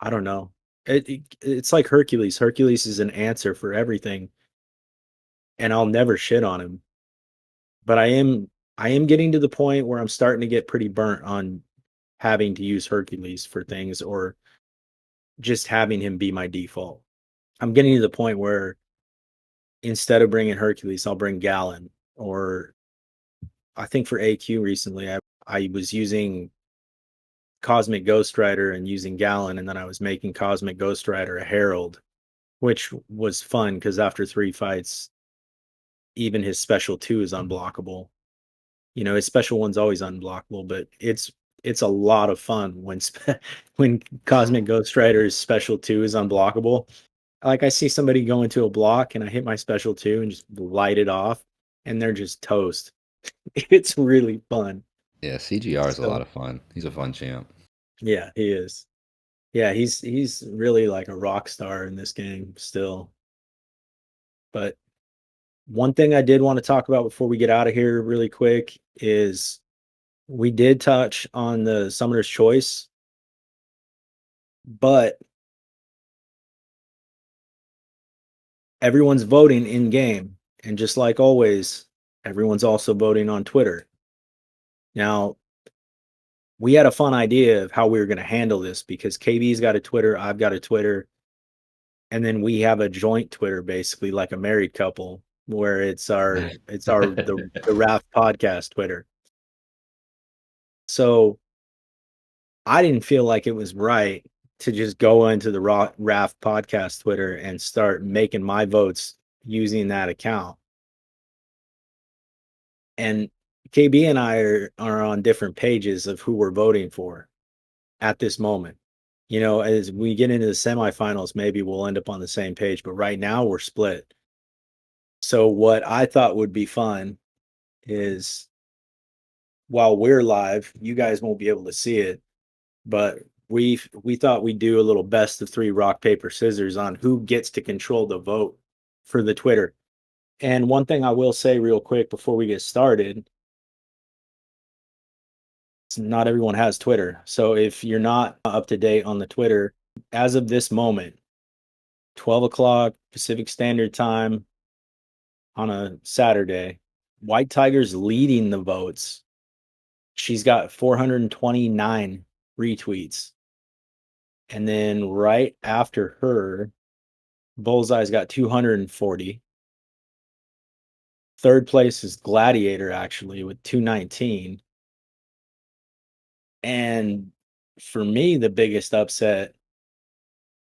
I don't know. It's like Hercules. Hercules is an answer for everything, and I'll never shit on him. But I am getting to the point where I'm starting to get pretty burnt on having to use Hercules for things, or just having him be my default. I'm getting to the point where instead of bringing Hercules, I'll bring Gallon. Or I think for AQ recently, I was using Cosmic Ghost Rider and using Gallon, and then I was making Cosmic Ghost Rider a Herald, which was fun because after 3 fights, even his special 2 is unblockable. His special 1's always unblockable, but it's a lot of fun when when Cosmic Ghost Rider's special 2 is unblockable. Like I see somebody go into a block and I hit my special 2 and just light it off, and they're just toast. It's really fun. Yeah, CGR is a lot So of fun. He's a fun champ. yeah, he is. Yeah, he's really like a rock star in this game still. But one thing I did want to talk about before we get out of here really quick is we did touch on the Summoner's Choice, but everyone's voting in game. And just like always, everyone's also voting on Twitter. Now, we had a fun idea of how we were going to handle this because KB's got a Twitter, I've got a Twitter, and then we have a joint Twitter, basically like a married couple, where the Raft podcast Twitter. So I didn't feel like it was right to just go into the Raft podcast Twitter and start making my votes using that account. And KB and I are on different pages of who we're voting for at this moment. You know, as we get into the semifinals, maybe we'll end up on the same page, but right now we're split. So what I thought would be fun is while we're live, you guys won't be able to see it, but we thought we'd do a little best of 3 rock, paper, scissors on who gets to control the vote for the Twitter. And one thing I will say real quick before we get started, not everyone has Twitter. So if you're not up to date on the Twitter, as of this moment, 12 o'clock Pacific Standard Time on a Saturday, White Tiger's leading the votes. She's got 429 retweets. And then right after her, Bullseye's got 240. Third place is Gladiator, actually, with 219. And for me, the biggest upset,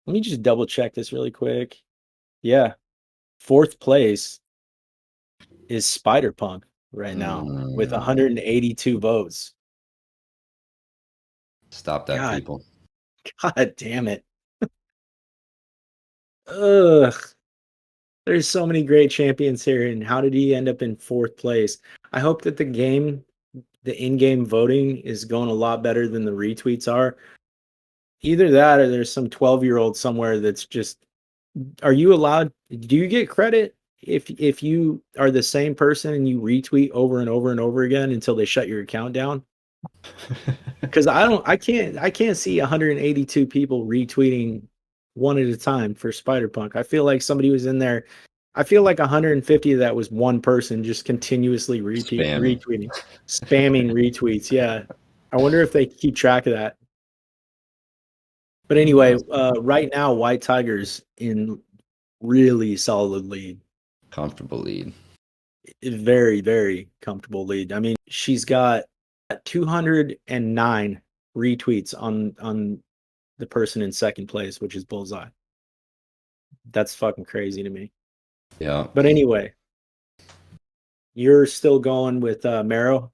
let me just double check this really quick. Yeah. Fourth place is Spider-Punk right now with 182 votes. Stop that, people. God damn it. Ugh. There's so many great champions here, and how did he end up in fourth place? I hope that the in-game voting is going a lot better than the retweets are. Either that or there's some 12-year-old somewhere that's just, are you allowed, do you get credit if you are the same person and you retweet over and over and over again until they shut your account down? Because I can't see 182 people retweeting one at a time for Spider-Punk. I feel like somebody was in there. I feel like 150 of that was one person just continuously retweeting, spamming retweets. Yeah. I wonder if they keep track of that. But anyway, right now, White Tiger's in really solid lead. Comfortable lead. Very, very comfortable lead. I mean, she's got 209 retweets on the person in second place, which is Bullseye. That's fucking crazy to me. Yeah. But anyway, you're still going with Marrow?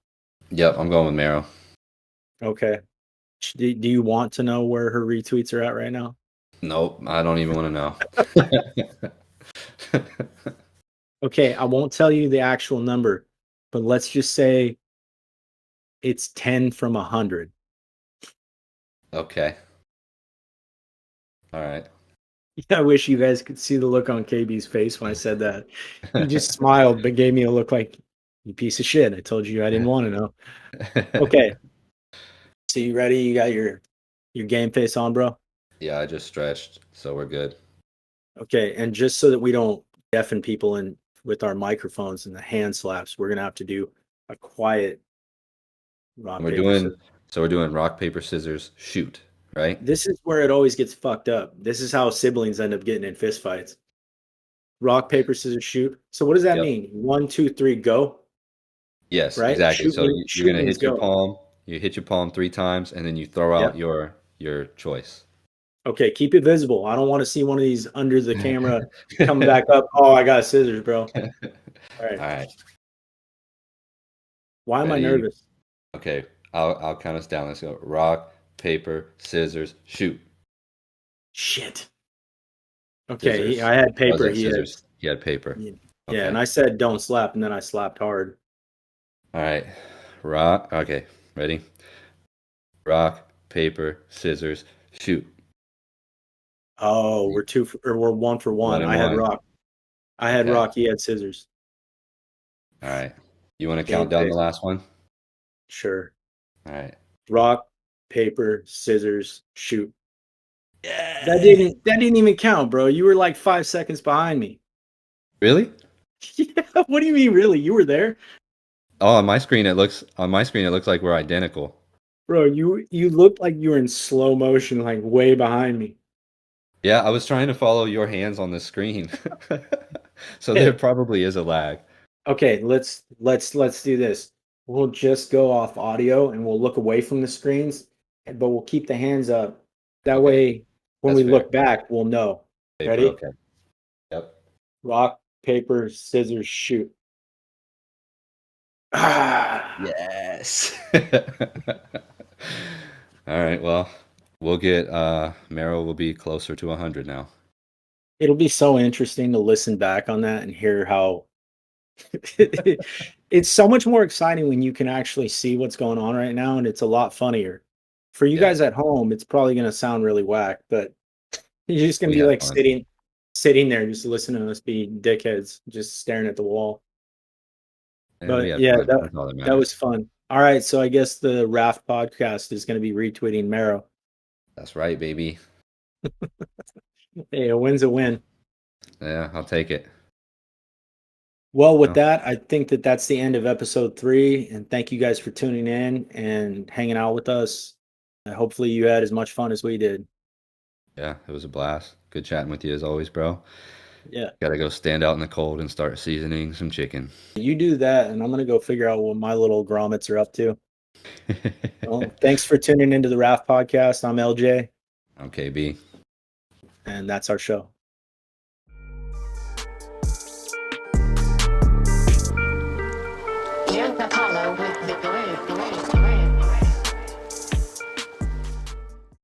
Yep, I'm going with Marrow. Okay. Do you want to know where her retweets are at right now? Nope, I don't even want to know. Okay, I won't tell you the actual number, but let's just say it's 10 from 100. Okay. All right. Yeah, I wish you guys could see the look on KB's face when I said that. He just smiled, but gave me a look like, you piece of shit. I told you I didn't want to know. Okay. So you ready? You got your game face on, bro? Yeah, I just stretched, so we're good. Okay, and just so that we don't deafen people in with our microphones and the hand slaps, we're gonna have to do a quiet rock, we're doing rock, paper, scissors, shoot, right? This is where it always gets fucked up. This is how siblings end up getting in fist fights. Rock, paper, scissors, shoot. So what does that mean? 1, 2, 3, go? Yes, right? Exactly. Shoot so you're gonna hit your go. palm. You hit your palm 3 times, and then you throw out your choice. Okay, keep it visible. I don't want to see one of these under the camera coming back up. Oh, I got scissors, bro. All right. Why am I nervous? Okay, I'll count us down. Let's go. Rock, paper, scissors, shoot. Shit. Okay, Scissors. I had paper. He had paper. Yeah, okay. And I said don't slap, and then I slapped hard. All right. Rock. Okay, ready? Rock, paper, scissors, shoot. Oh, we're 1 for 1. I had rock. I had rock. He had scissors. All right. You want to count down the last one? Sure. All right. Rock, paper, scissors, shoot. Yeah. That didn't even count, bro. You were like 5 seconds behind me. Really? Yeah. What do you mean, really? You were there? Oh, on my screen it looks like we're identical. Bro, you looked like you were in slow motion, like way behind me. Yeah, I was trying to follow your hands on the screen. So there probably is a lag. Okay, let's do this. We'll just go off audio and we'll look away from the screens, but we'll keep the hands up. That Okay, way, when that's we fair. look back, we'll know. Paper, Ready? okay. Yep. Rock, paper, scissors, shoot. Ah, Yes. All right, well, we'll get Meryl will be closer to 100 now. it'll be so interesting to listen back on that and hear how it's so much more exciting when you can actually see what's going on right now, and it's a lot funnier. For you Yeah, guys at home, it's probably going to sound really whack, but you're just going to we be had like fun. sitting there just listening to us be dickheads, just staring at the wall. Yeah, we But had yeah, fun. That's all that that was matters. fun. All right, so I guess the Raft podcast is going to be retweeting Marrow. That's right, baby. Hey, a win's a win. Yeah, I'll take it. Well, with Oh, that, I think that that's the end of episode 3. And thank you guys for tuning in and hanging out with us. Hopefully, you had as much fun as we did. yeah, it was a blast. Good chatting with you as always, bro. Yeah, Gotta go stand out in the cold and start seasoning some chicken. you do that, and I'm going to go figure out what my little grommets are up to. Well, thanks for tuning into the Raft podcast. I'm LJ, Okay, B. and that's our show. Just Apollo with the glue.